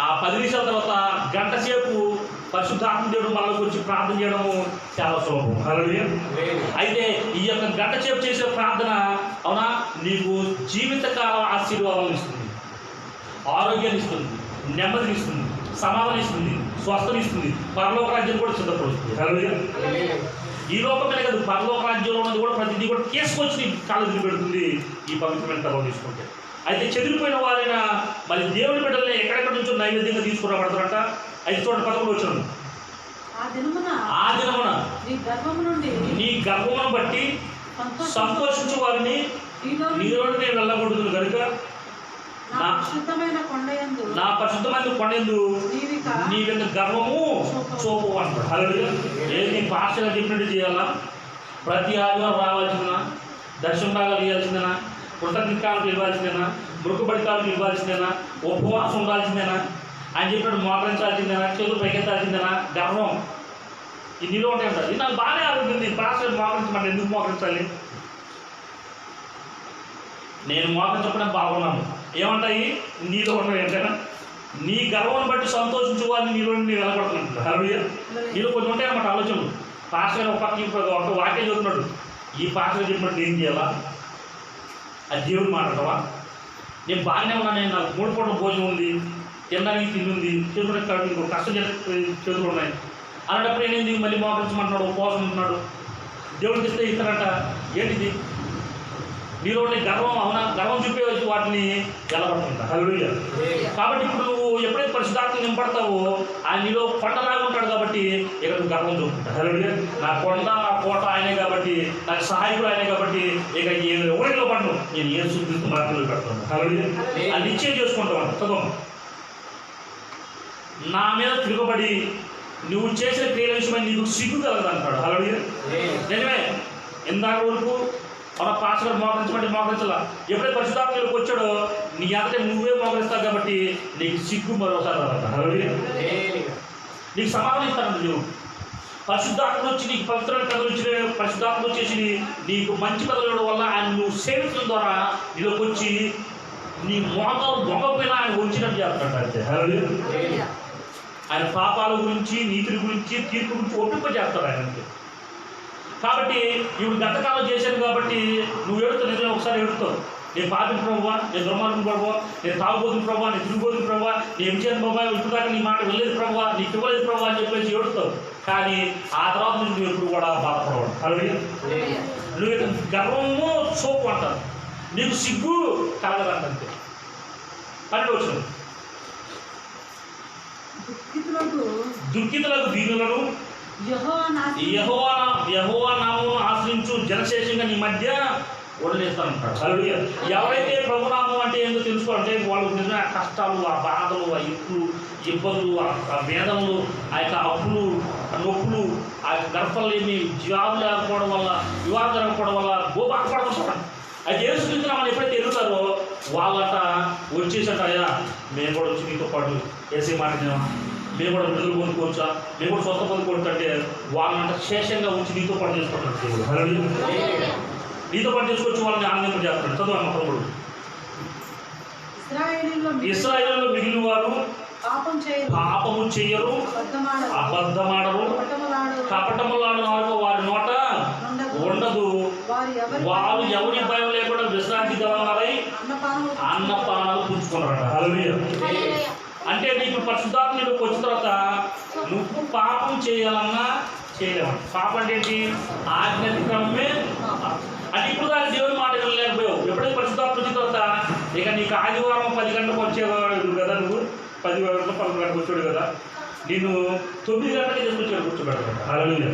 Speaker 2: ఆ 10 నిమిషాల తర్వాత గంట సేపు పరిశుద్ధాత్మ దేవుడు మనలోకి వచ్చి ప్రార్థన చేయడము చాలా సులభం. హల్లెలూయా. అయితే ఈ యొక్క గంట సేపు చేసే ప్రార్థన అవునా నీకు జీవితకాల ఆశీర్వాదాలు ఇస్తుంది, ఆరోగ్యాన్ని ఇస్తుంది, నెమ్మదిని ఇస్తుంది, సమాధానం ఇస్తుంది, స్వస్థని ఇస్తుంది, పరలోక రాజ్యం కూడా సిద్ధపడుతుంది. హల్లెలూయా. ఈ లోకమే కాదు, పరలోక రాజ్యంలో ఉన్నది కూడా ప్రతిదీ కూడా తీసుకొచ్చి కాళ్ళు పెడుతుంది ఈ పవిత్రమైన తలం తీసుకుంటే. అయితే చెదిరిపోయిన వారైన మరి దేవుని బిడ్డల్ని ఎక్కడెక్కడి నుంచో నైవేద్యంగా తీసుకురాబడతారంట. అయితే చూడండి 11వ వచనం. ఆ దినమున నీ గర్భమును బట్టి సంతోషించు వారిని నీలో నేను వెళ్ళకూడదు కనుక నా పరిశుద్ధమైన కొండయందు నీ యొక్క గర్వము చూపు అంటాడు. హల్లెలూయా. ఏది భాషగా చెప్పినట్టు చేయాలా? ప్రతి ఆదివారం రావాల్సిందేనా? దర్శన భాగాలు ఇవ్వాల్సిందేనా? కృతజ్ఞతలు ఇవ్వాల్సిందేనా? మృక్కుబడి కాలకు ఇవ్వాల్సిందేనా? ఉపవాసం ఉండాల్సిందేనా? ఆయన చెప్పినట్టు మోకరించాల్సిందేనా? చేతులు పైకెత్తాల్సిందేనా? గర్వం ఈ నీలో ఉంటాయి అంటారు. ఇది నాకు బాగానే ఆరోగ్యం, భాష మోకరించమంటే ఎందుకు మోకరించాలి? నేను మోకరించకుండా బాగున్నాను. ఏమంటాయి? నీలో ఉన్నాయి అంటేనా? నీ గర్వం బట్టి సంతోషించు వారిని నీలో నేను వెళ్ళబడుతున్నాను. హల్లెలూయా. నీలో కొన్ని ఉంటాయి అన్నమాట ఆలోచనలు. పాస్టర్ ఒక పక్క ఒక వాక్యం చదువుతున్నాడు, ఈ పాస్టర్ చెప్పినట్టు ఏం చేయాలా? అది దేవుడు మాట్లాడవా? నేను బాగానే ఉన్నాను, నాకు 3 పూటల భోజనం ఉంది, తినడానికి తిండి ఉంది, చేతులు కష్టం చేతులు ఉన్నాయి. అలాంటప్పుడు ఏంటి మళ్ళీ మోకరించమంటున్నాడు, ఉపవాసం ఉంటున్నాడు, దేవుడికి ఇస్తే ఇస్తారంట. ఏంటిది? నీలో ఉండే గర్వం, అవునా? గర్వం చూపే వాటిని వెళ్ళబడుతుంటా. హల్లెలూయా. కాబట్టి ఇప్పుడు నువ్వు ఎప్పుడైతే పరిశుద్ధాత్మ నింపడతావో ఆయన నీలో కొండలాగా ఉంటాడు కాబట్టి ఇక నువ్వు గర్వం చూపుకుంటా. హల్లెలూయా. నా కొండ నా కోట ఆయనే కాబట్టి, నాకు సహాయకుడు ఆయనే కాబట్టి ఇక ఎవరిలో పడను, నేను ఏ శుద్ధిస్తూ మార్గంలో పెడతాను. హల్లెలూయా. అది నిశ్చయం చేసుకుంటాను. చదువు. నా మీద తిరగబడి నువ్వు చేసిన క్రియల విషయమై నీకు సిగ్గు కలగదు అంటాడు. హల్లెలూయా. నిజమే. ఇందాక వరకు మన పాస్టర్ మోకరించమంటే మోకరించాల. ఎప్పుడైతే పరిశుద్ధాత్మలోకి వచ్చాడో నీ అంతటే నువ్వే మోకరిస్తావు కాబట్టి నీకు సిగ్గు మరోసారి రాదంట. హల్లెలూయా. నీకు సమాధానం ఇస్తానంట దేవుడు. పరిశుద్ధాత్మ వచ్చి నీకు పవిత్రమైన కథలు వచ్చిన పరిశుద్ధాత్మ వచ్చేసి నీకు మంచి కథలు ఇవ్వడం వల్ల ఆయన నువ్వు సేవించడం ద్వారా నీలోకి వచ్చి నీ మోకాలు దొంగపోయినా ఆయన వచ్చినట్టు చేస్తాడంట. అంతే. హల్లెలూయా. ఆయన పాపాల గురించి, నీతుల గురించి, తీర్పు గురించి ఒప్పింపజేస్తాడు ఆయన. అంతే. కాబట్టి ఇప్పుడు గతకాలం చేశాను కాబట్టి నువ్వు ఏడుతావు. నిజమే, ఒకసారి ఏడుతావు. నేను పాపిన ప్రభువా, నేను దుర్మార్గం ప్రభువా, నేను తాగుబోతున్న ప్రభువా, నేను తిరుగుబోతున్న ప్రభువా, నేను ఏం చేయను బాబా, ఇప్పుడు దాకా నీ మాట వెళ్ళలేదు ప్రభువా, నీకు ఇవ్వలేదు ప్రభువా అని చెప్పేసి ఏడుతావు. కానీ ఆ తర్వాత నువ్వు ఎప్పుడు కూడా బాధపడవాడు. హల్లెలూయా. నువ్వు గర్వము సోపు అంటారు, నీకు సిగ్గు కలగదంటే. పన్నెండు వచ్చిన దుఃఖితులకు దీనులను యెహోవా నామమును ఆశ్రయించు జనశేషంగా నీ మధ్య వదిలేస్తానంటాడు. హల్లెలూయా. ఎవరైతే ప్రభునామం అంటే ఏందో తెలుసుకోవాలంటే వాళ్ళు నిజమే ఆ కష్టాలు, ఆ బాధలు, ఆ ఇబ్బందులు, ఆ వేదనలు, ఆ యొక్క అప్పులు, నొప్పులు, ఆ గర్భలేమి, జాబు లేకపోవడం వల్ల, వివాహం జరగకపోవడం వల్ల బాధపడతారు. అది ఏసుకుంటున్నామని ఎప్పుడైతే ఎదుగుతారో వాళ్ళట వచ్చేసట, అయ్యా మేము కూడా వచ్చి మీతో పాటు వేసే మాట, మేము కూడా విడుదల పొందుకోవచ్చా, మేము కూడా స్వస్థ పొందుకోవచ్చు అంటే వాళ్ళంట శేషంగా ఉంచి నీతో పాటు చేసుకుంటాడు దేవుడు. హల్లెలూయా. నీతో పాటు చేసుకొచ్చి వాళ్ళని ఆనందింప చేస్తాడు. చదువు అమ్మ తమ్ముడు. ఇశ్రాయేలులో మిగిలిన వారు పాపము చెయ్యరు, అబద్ధమాడరు, కపటములాడు వారి నోట ఉండదు, వారు ఎవరి భయం లేకుండా విశ్రాంతి గలవారై అన్నపానాలు పుచ్చుకున్నారట. హల్లెలూయా. అంటే నీకు పరిశుద్ధాత్మలోకి వచ్చిన తర్వాత నువ్వు పాపం చేయాలన్నా చేయలేము. పాపం అంటే ఏంటి? ఆజ్ఞాతిక్రమమే. అంటే ఇప్పుడు దాకా దేవుని మాట వినలేకపోయావు. ఎప్పుడైతే పరిశుద్ధాత్మ వచ్చిన తర్వాత ఇక నీకు ఆదివారం 10 గంటలకు వచ్చేవాడు కదా, నువ్వు 10 గంటలకు 11 గంటలకు వచ్చాడు కదా, నేను 9 గంటలకి తీసుకొచ్చాడు కూర్చోబెడతాడు. హల్లెలూయా.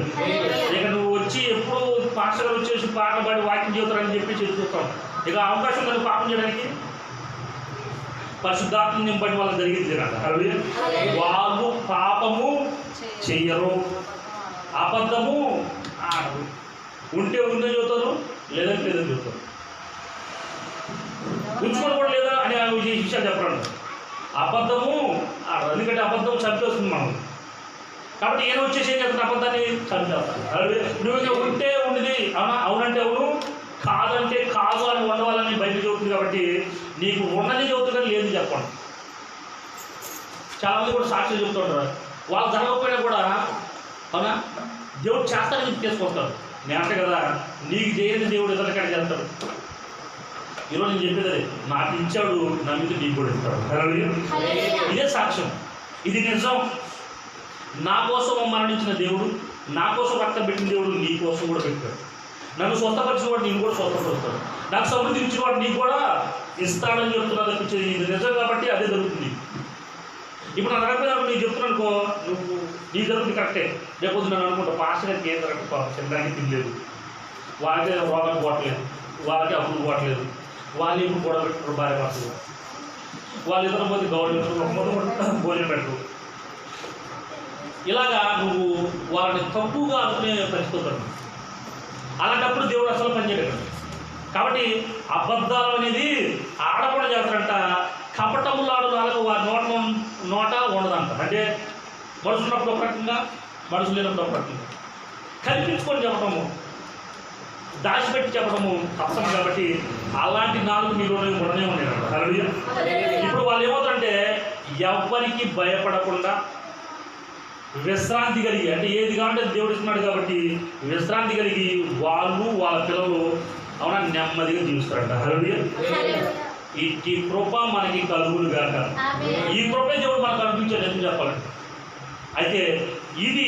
Speaker 2: ఇక నువ్వు వచ్చి ఎప్పుడు పాస్టర్ వచ్చేసి పాట పాడి వాక్యం చెబుతారని చెప్పి చెప్తావు. ఇక అవకాశం నన్ను పాపం చేయడానికి పరిశుద్ధాత్మ నింపడి వాళ్ళకి జరిగింది కదా. హల్లెలూయా. వాళ్ళు పాపము చెయ్యరు, అబద్ధము ఆడరు. ఉంటే ఉందని చెబుతారు, లేదంటే లేదని చెబుతారు. ఉంచుకొని కూడా లేదా అని విషయాలు చెప్పడం. అబద్ధము ఆడరు, ఎందుకంటే అబద్ధం చంపేస్తుంది మనం. కాబట్టి ఏం వచ్చేసి ఏం చేస్తాను, అబద్ధాన్ని చంపేస్తాను. నువ్వు ఉంటే ఉండేది, అవునా, అవునంటే అవును, కాదంటే కాదు అని ఉండవాలని బయట చెబుతుంది. కాబట్టి నీకు ఉన్నది చెబుతుంది కానీ లేదు చెప్పండి. చాలామంది కూడా సాక్షి చెబుతుంటారు, వాళ్ళు జరగకపోయినా కూడా అవునా దేవుడు చేస్తాడని చెప్పి చేసుకొస్తాడు. నేను అంటే కదా, నీకు చేయని దేవుడు ఇతరులకాడ చేస్తాడు. ఈరోజు నేను చెప్పేది నాకు ఇచ్చాడు, నా మీద నీకు కూడా ఇస్తాడు. హల్లెలూయా. ఇదే సాక్ష్యం, ఇది నిజం. నా కోసం మరణించిన దేవుడు, నా కోసం రక్తం పెట్టిన దేవుడు నీ కోసం కూడా పెట్టాడు. నన్ను స్వస్థపరిచిన వాడు నేను కూడా స్వస్థపరుస్తాడు. నాకు సమృద్ధి ఇచ్చిన వాడు నీకు కూడా ఇస్తాడని చెప్తున్నా తప్పించేది ఇది నిజం. కాబట్టి అదే జరుగుతుంది. ఇప్పుడు నా జరగకపోయినప్పుడు నేను చెప్తున్నాను అనుకో, నువ్వు నీ జరుగుతుంది కరెక్టే. రేపు నన్ను అనుకుంటా పాస్టర్ గారికి ఏం జరగదు, తినడానికి తినలేదు, వాళ్ళకే రోగాలు పోవట్లేదు, వాళ్ళకే అప్పులు పోవట్లేదు, వాళ్ళు ఇప్పుడు గొడవ పెట్టుకుంటారు, భార్య భర్తలు, వాళ్ళు ఇతర మంది గౌరవించరు, భోజనం పెట్టరు. ఇలాగా నువ్వు వాళ్ళని తక్కువగా అనుకునే పరిస్థితులు. అలాంటప్పుడు దేవుడు అసలు పనిచేయగలడు. కాబట్టి అబద్ధాలు అనేది ఆడకూడదు చేస్తారంట. కపటములాడు నాలుగు వారి నోట ఉండదంట. అంటే మనుషులు ఉన్నప్పుడు ఒక రకంగా, మనుషులు లేనప్పుడు ఒక రకంగా కల్పించుకొని చెప్పడము, దాచిపెట్టి చెప్పడము తప్పదు. కాబట్టి అలాంటి నాలుగు మీలోనే ఉండనే ఉన్నాయంట. హల్లెలూయా. ఇప్పుడు వాళ్ళు ఏమవుతారంటే ఎవ్వరికి భయపడకుండా విశ్రాంతి కలిగి, అంటే ఏది కావాలంటే దేవుడు ఇస్తున్నాడు కాబట్టి విశ్రాంతి కలిగి వాళ్ళు వాళ్ళ పిల్లలు అవునా నెమ్మదిగా జీవిస్తారంట. హల్లెలూయా. ఇట్టి కృప మనకి కలుగును గాక. ఈ కృప దేవుడు మనకు అనిపించేది ఎందుకు చెప్పాలంటే, అయితే ఇది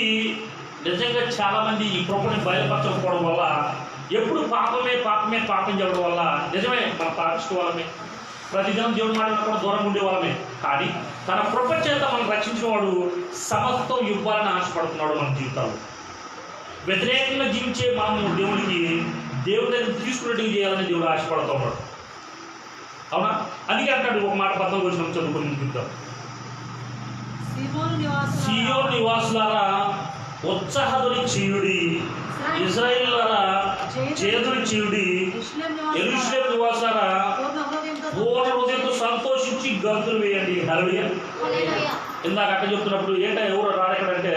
Speaker 2: నిజంగా చాలామంది ఈ కృపని బయలుపరచకపోవడం వల్ల ఎప్పుడు పాపమే పాపమే పాపం చెప్పడం వల్ల నిజమే మన పాపిస్తూ వాళ్ళమే, ప్రతిదినం దేవుడు మాట కూడా దూరంగా ఉండేవాళ్ళమే. కానీ తన కృప చేత మనం రక్షించిన వాడు సమస్తం ఇవ్వాలని ఆశపడుతున్నాడు మన జీవితాల్లో. వ్యతిరేకంగా జీవించే మనము దేవుడికి దేవుడి దగ్గర తీసుకున్నట్టుగా చేయాలని దేవుడు ఆశపడుతూ ఉన్నాడు. అవునా? అందుకే అంటాడు ఒక మాట 14 వచనం చదువుకొని చూద్దాం. సీయోను నివాసులారా ఉత్సాహదుని చేయుడి, ఇశ్రాయేలులారా చేదుని చేయుడి, యెరూషలేము నివాసులారా పూర్ణ హృదయంతో సంతోషించి గంతులు వేయండి. హల్లెలూయా. ఇందాక అక్కడ చెప్తున్నప్పుడు ఏంటో ఎవరు రాడెక్కడంటే,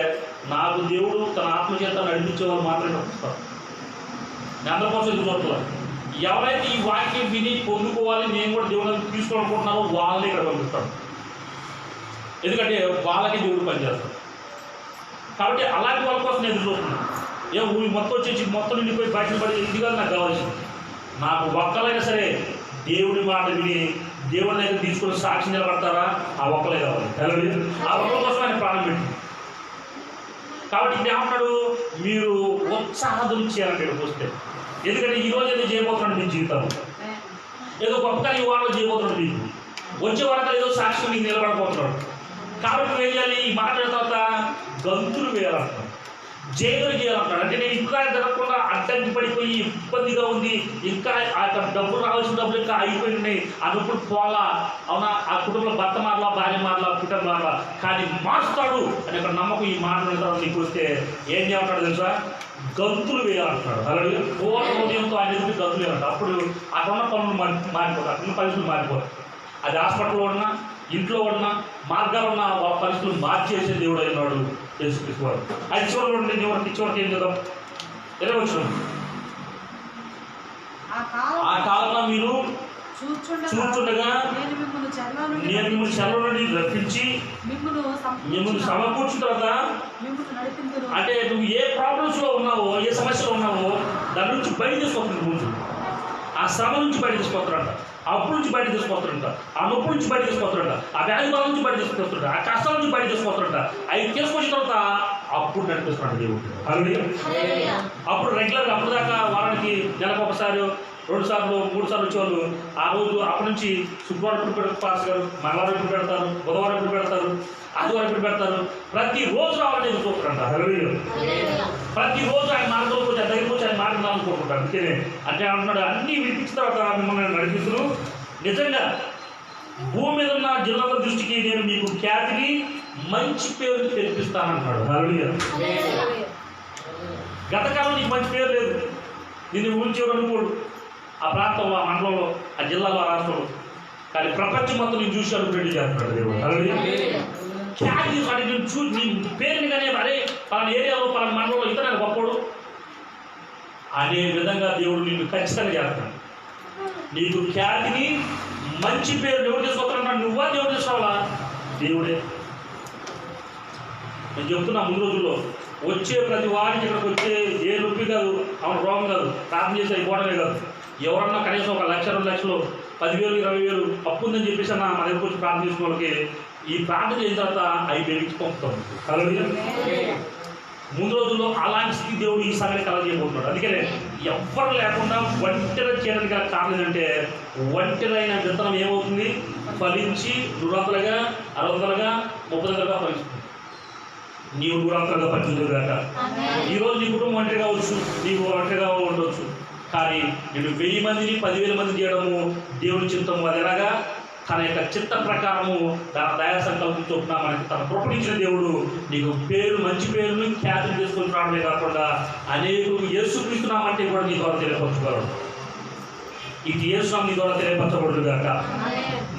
Speaker 2: నాకు దేవుడు తన ఆత్మచేత నడిపించే వాళ్ళు మాత్రమే వస్తారు. నేను అందరి కోసం ఎదురు చూడలేదు. ఎవరైతే ఈ వాక్యం విని పొందుకోవాలి, నేను కూడా దేవుడిని తీసుకోవాలనుకుంటున్నారో వాళ్ళని ఇక్కడ పంపిస్తాడు. ఎందుకంటే వాళ్ళకి దేవుడు పనిచేస్తాడు. కాబట్టి అలాంటి వాళ్ళ కోసం నేను ఎదురు చూస్తున్నాను. మొత్తం వచ్చేసి మొత్తం నిండిపోయి బయటకు పడి ఇది కాదు నాకు కావాల్సింది. నాకు ఒక్కలైనా సరే దేవుడి మాట విని దేవుడి దగ్గర తీసుకుని సాక్షి నిలబడతారా, ఆ ఒక్కలే కావాలి. ఆ ఒక్కల కోసం ఆయన ప్రాణం పెట్టింది. కాబట్టి ఇప్పుడు ఏమంటాడు, మీరు ఉత్సాహం చేయాలంటే ఇక్కడికి వస్తే. ఎందుకంటే ఈరోజు ఏదో చేయబోతున్నాడు మీ జీవితం, ఏదో గొప్పగా ఈ వారంలో చేయబోతున్నాడు, మీకు వచ్చే వారంలో ఏదో సాక్షి మీకు నిలబడబోతున్నాడు. కాబట్టి నువ్వు ఏం చేయాలి, ఈ మాట్లాడిన తర్వాత గంతులు వేయాలంటున్నాడు, జైలు చేయాలంటున్నాడు. అంటే నేను ఇంకా జరగకుండా అడ్డంకి పడిపోయి ఇబ్బందిగా ఉంది, ఇంకా ఆ డబ్బులు రావాల్సిన డబ్బులు ఇంకా అయిపోయినాయి, ఆ డబ్బులు పోలా, అవునా, ఆ కుటుంబంలో భర్త మారలా, భార్య మారలా, కుటుంబం మారలా, కానీ మారుస్తాడు అని ఒక నమ్మకం ఈ మాట్లాడిన తర్వాత నీకు వస్తే ఏం చేయమంటాడు తెలుసా, గంతులు వేయాలంటున్నాడు. అలాగే పూర్ణ హృదయంతో ఆయన ఎదుటి గంతులు వేయాలంటాడు. అప్పుడు అక్కడ ఉన్న పనులు మారిపోతాయి, అక్కడ ఉన్న పరిస్థితులు మారిపోతాయి. అది హాస్పిటల్లో ఉన్నా, ఇంట్లో ఉన్న, మార్గాలు ఉన్న పరిస్థితులు మార్చేసే దేవుడు అయినాడు యేసుక్రీస్తు వారు. అది చివరి ఉండే దేవుడికి చివరికి ఏం చేద్దాం, ఎలా వచ్చినాం, ఆ కాలంలో మీరు చూచుండగా నేను మిమ్మల్ని చెరలో నుండి రప్పించి మిమ్మల్ని సమకూర్చిన తర్వాత, అంటే నువ్వు ఏ ప్రాబ్లమ్స్లో ఉన్నావో, ఏ సమస్యలో ఉన్నావో దాని నుంచి బయట తీసుకొస్తుంది ముందు. ఆ శ్రమ నుంచి బయట తీసుకొస్తారంట, ఆ అప్పు నుంచి బయట తీసుకొస్తారంట, ఆ నొప్పి నుంచి బయట తీసుకొస్తారంట, ఆ వ్యాధి బాధ నుంచి బయట తీసుకొస్తారంట, ఆ కష్టాల నుంచి బయట తీసుకొస్తారంట. అవి తీసుకొచ్చిన తర్వాత అప్పుడు నడిపిస్తున్నాడు దేవుడు. హల్లెలూయా. అప్పుడు రెగ్యులర్గా అప్పుడు దాకా వారానికి నెలకు ఒకసారి 2 సార్లు 3 సార్లు వచ్చేవాళ్ళు. ఆ రోజు అప్పటి నుంచి శుక్రవారం ఎప్పుడు పాస్ గారు, మంగళవారం ఎప్పుడు పెడతారు, బుధవారం ఎప్పుడు పెడతారు, ఆదివారం ఎప్పుడు పెడతారు, ప్రతిరోజు రావాలని ఎదురు చూస్తారంట. హల్లెలూయా. ప్రతిరోజు ఆయన మార్గంలోకి వచ్చి దగ్గరికి వచ్చి ఆయన మార్గం అనుకుంటుంటారు. అందుకనే అంటే అంటున్నాడు, అన్నీ వినిపించిన తర్వాత మిమ్మల్ని నడిపిస్తూ నిజంగా భూమి మీద ఉన్న జిల్లాల దృష్టికి నేను మీకు ఖ్యాతిని మంచి పేరుని తెప్పిస్తానంటున్నాడు. హల్లెలూయా. గతకాలం నీకు మంచి పేరు లేదు, నిన్ను ఊహించేవాడు అనుకోడు ఆ ప్రాంతంలో, ఆ మండలంలో, ఆ జిల్లాలో, ఆ రాష్ట్రంలో. కానీ ప్రపంచం మొత్తం నేను చూసి అభివృద్ధి చేస్తున్నాడు దేవుడు. హల్లెలూయా. ఖ్యాతి వాటి నీ పేరుని కానీ, అరే పలానా ఏరియాలో పలానా మండలంలో ఇతర గొప్పడు అనే విధంగా దేవుడు నీకు ఖచ్చితంగా చేస్తాడు. నీకు ఖ్యాతిని మంచి పేరు ఎవరు తీసుకొస్తానంటాడు, నువ్వా దేవుడు తీసుకోవాలా? దేవుడే. నేను చెప్తున్నా, ముందు రోజుల్లో వచ్చే ప్రతి వారికి ఇక్కడికి వచ్చే ఏ నొప్పి కాదు, అవును రోగం కాదు, ప్రార్థన చేసి అయిపోవడమే కాదు. ఎవరన్నా కనీసం 1 లక్ష 2 లక్షలు 10,000 20,000 అప్పు ఉందని చెప్పేసి అన్న మన దగ్గర వచ్చి ప్రార్థన చేసుకున్న వాళ్ళకి ఈ ప్రార్థన చేసిన తర్వాత అవి వెలిగించి పంపుతాం. హల్లెలూయా. ముందు రోజుల్లో అలాంటి స్థితి దేవుడు ఈ సంగతి కలగజేయబోతున్నాడు. అందుకనే ఎవ్వరు లేకుండా ఒంటరి చేయడానికి గల కారణం ఏంటంటే, ఒంటరైన విత్తనం ఏమవుతుంది, ఫలించి 100గా 60గా 30గా ఫలిస్తుంది. నీవు 100గా పంచుతుంది కాక. ఈరోజు నీ కుటుంబం ఒంటరి కావచ్చు, నీవు ఒంటరిగా ఉండవచ్చు, కానీ నేను 1000 మందిని 10,000 మంది చేయడము దేవుని చిత్తము. అది ఎలాగా, తన యొక్క చిత్త ప్రకారము తన దయా సంకల్పం చొప్పున మనకి తన కృపణించిన దేవుడు నీకు పేరు, మంచి పేరును ఖ్యాతిని తీసుకొని రావడమే కాకుండా అనేకులు యేసుక్రీస్తున్నామంటే కూడా నీ ద్వారా తెలియపరచగలడు. ఇది యేసు నీ ద్వారా తెలియపరచబడును గాక.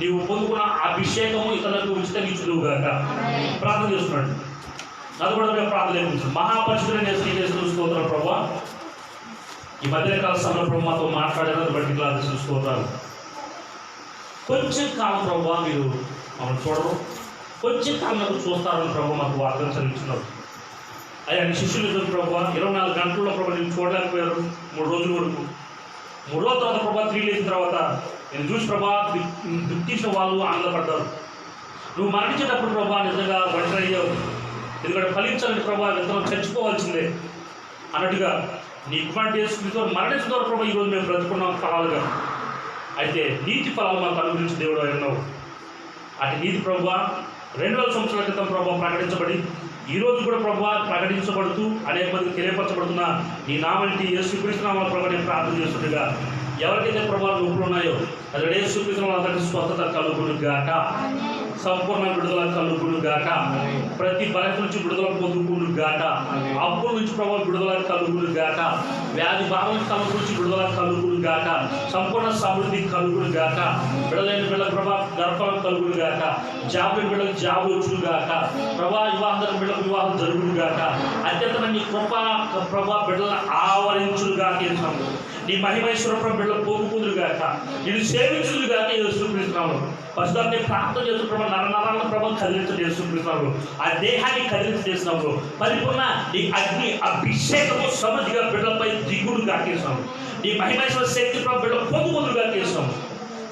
Speaker 2: నీవు పొందుకున్న అభిషేకము ఇతరులకు ఉచితంగా ఇచ్చుదువు గాక. ప్రార్థన చేస్తున్నాడు, అది కూడా మేము ప్రార్థన చేస్తున్నాం. మహాపరిశుద్ధుడైన యేసు స్తోత్రం ప్రభువా. ఈ మధ్యకాల సమయంలో ప్రభు మాతో మాట్లాడేది బట్టి క్లాస్ చూసుకోవాలి. కొంచెం కాలం ప్రభు మీరు మమ్మల్ని చూడరు, కొంచెం కాలం చూస్తారని ప్రభు మాకు వాగ్దానం చదివిస్తున్నారు. అయ్యా నీ శిష్యులు ప్రభు 24 గంటల్లో ప్రభు నేను చూడలేకపోయారు 3 రోజుల వరకు. 3వ తర్వాత ప్రభు 3 లేచిన తర్వాత నేను చూసి ప్రభా దుఃఖించిన వాళ్ళు ఆనందపడ్డారు. నువ్వు మరణించేటప్పుడు ప్రభా నిజంగా ఒంటరి అయ్యావు, ఎందుకంటే ఫలించాలని ప్రభా విత్తనం చచ్చిపోవాల్సిందే అన్నట్టుగా నీ కుమారుడు యేసుక్రీస్తు మరణించిన ద్వారా ప్రభా ఈరోజు మేము బ్రతుకున్నాం ఫలాలుగా. అయితే నీతి ఫలాలు మాకు అనుగ్రహించి దేవుడు అన్నావు. అటు నీతి ప్రభా 2000 సంవత్సరాల క్రితం ప్రభా ప్రకటించబడి ఈరోజు కూడా ప్రభా ప్రకటించబడుతూ అనేక మందికి తెలియపరచబడుతున్న నీ నామని యేసుక్రీస్తు నామములో ప్రభా నేను ప్రార్థన చేస్తుండగా ఎవరికైతే ప్రభావ నొప్పులు ఉన్నాయో అది యేసుక్రీస్తు అందరికీ స్వస్థత కలుగును గాక, సంపూర్ణ విడుదల కలుగును గాక, ప్రతి బలహీనత నుంచి విడుదల పొందుకును గాక, అప్పుల నుంచి ప్రభావ విడుదల కలుగును గాక, వ్యాధి బాధల నుంచి విడుదల కలుగును గాక, సంపూర్ణ సమృద్ధి కలుగును గాక, బిడలైన బిడ్డల ప్రభా గర్భం కలుగును గాక, జాబుల బిడ్డలకు జాబులు వచ్చును గాక, ప్రభా వివాహం బిడ్డలకు వివాహం జరుగును గాక, అత్యంతమైన నీ కృప ప్రభా బిడ్డలను ఆవరించును గాక, నీ మహిమేశ్వర బిడ్డలు పొందుకుందురు గాక, నేను సేవించుదు గాక యేసుక్రీస్తునామములో. పరిశుద్ధాత్మ ప్రార్థన చేస్తున్న ప్రభా నరనరాలను ప్రభావం కదిలించడం యేసుక్రీస్తునామములో, ఆ దేహాన్ని కదిలించేసినాము పరిపూర్ణ నీ అగ్ని అభిషేకము సమధిగా బిడ్డలపై దిగుడు గాకేసినాము, నీ మహిమేశ్వర శక్తి ప్రభు బిడ్డలు పొందుకుందురు గాకేసినాము,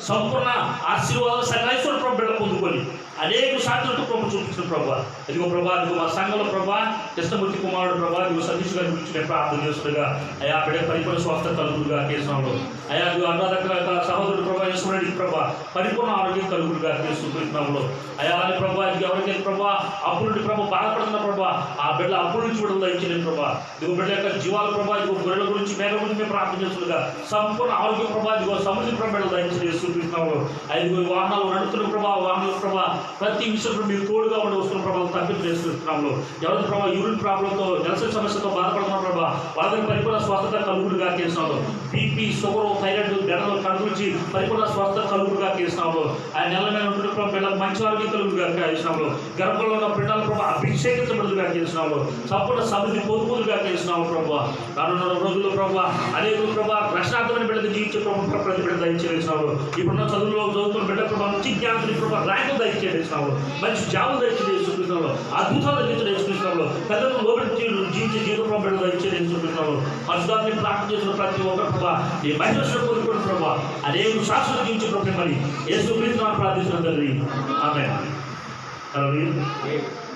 Speaker 2: సంపూర్ణ ఆశీర్వాదాలు సకలేశ్వర ప్రభు బిడ్డలు పొందుకొని అనేక సాధ్యతలు ప్రభు చూపించిన ప్రభా. ఇదిగో ప్రభా, ఇదిగో మా సంఘంలో ప్రభా కృష్ణమూర్తి కుమారుడు ప్రభా ఇదిగో సతీష్ గారి గురించి నేను ప్రార్థన చేస్తుండగా అయా బిడ్డ పరిపూర్ణ స్వస్థ కలుగుడుగా కేసులో అయా అనురాధ సహోదరుడు ప్రభా ఈశ్వరుడికి ప్రభా పరిపూర్ణ ఆరోగ్యం కలుగుడుగా కేసుకుంటున్నాములో అయా అని ప్రభా ఇది ఎవరికైతే ప్రభా అప్పుల నుండి ప్రభా బాధపడుతున్న ప్రభా ఆ బిడ్డ అప్పుల నుంచి విడుదల ఇచ్చిన ప్రభా ఇదిగో బిడ్డ యొక్క జీవాల ప్రభా ఇదిగో గొర్రెల గురించి మేఘ గురించి మేము ప్రార్థన చేస్తుండగా సంపూర్ణ ఆరోగ్య ప్రభా ఇదిగో సమృద్ధి ప్రభా బిడ్డలు దయచేసి చేసుకుంటున్నాము. ఐదుగురు వాహనాలు నడుపుతున్న ప్రభా వాహనాల ప్రభా ప్రతి విషయంలో మీరు తోడుగా ఉండి వస్తున్న ప్రభావం తప్పింపు చేస్తున్నాము. ఎవరి ప్రభావ యూరిన్ ప్రాబ్లంతో నెలసరి సమస్యతో బాధపడుతున్న ప్రభావ వాళ్ళకి పరిపూర్ణ స్వస్థత కలుగుడుగా చేస్తున్నాము. బీపీ షుగర్ థైరాయిడ్ గడలు కడుగురించి పరిపూర్ణ స్వస్థత కలుగుడుగా చేస్తున్నాము. ఆ నెల మీద ఉంటున్న ప్రభావ పిల్లలకు మంచి ఆరోగ్యం కలుగుడుగా చేస్తున్నాము. గర్భంలో ఉన్న బిడ్డల ప్రభావ అభిషేకించబడుగా చేస్తున్నాము. సంపూర్ణ సమృద్ధి పొదుపులుగా చేస్తున్నాము ప్రభావ. రానున్న రోజుల్లో ప్రభావ అనేక ప్రభావ రక్షణార్థమైన బిడ్డలు జీవించే ప్రభావ ప్రతి బిడ్డ దయచేస్తున్నాము. ఇప్పుడున్న చదువులో చదువుతున్న బిడ్డ ప్రభావ మంచి జ్ఞానం ప్రభావ ర్యాంకులు దయచేస్తున్నాము. మంచి జాబులు దయచేది యేసుక్రీస్తునామములో, అద్భుతాలు దయచేది యేసుక్రీస్తునామములో, పెద్దలు లోబడి జీవించే జీవిత ప్రభావం దయచేది యేసుక్రీస్తునామములో. పరిశుద్ధాత్మని ప్రార్థన చేసిన ప్రతి ఒక్కరు ప్రభా నీ మహిమను కోరుకున్న ప్రభా అనేక శాశ్వత జీవించే ప్రభు మరి యేసుక్రీస్తునామములో ప్రార్థిస్తున్న తండ్రి ఆమేన్. హల్లెలూయా.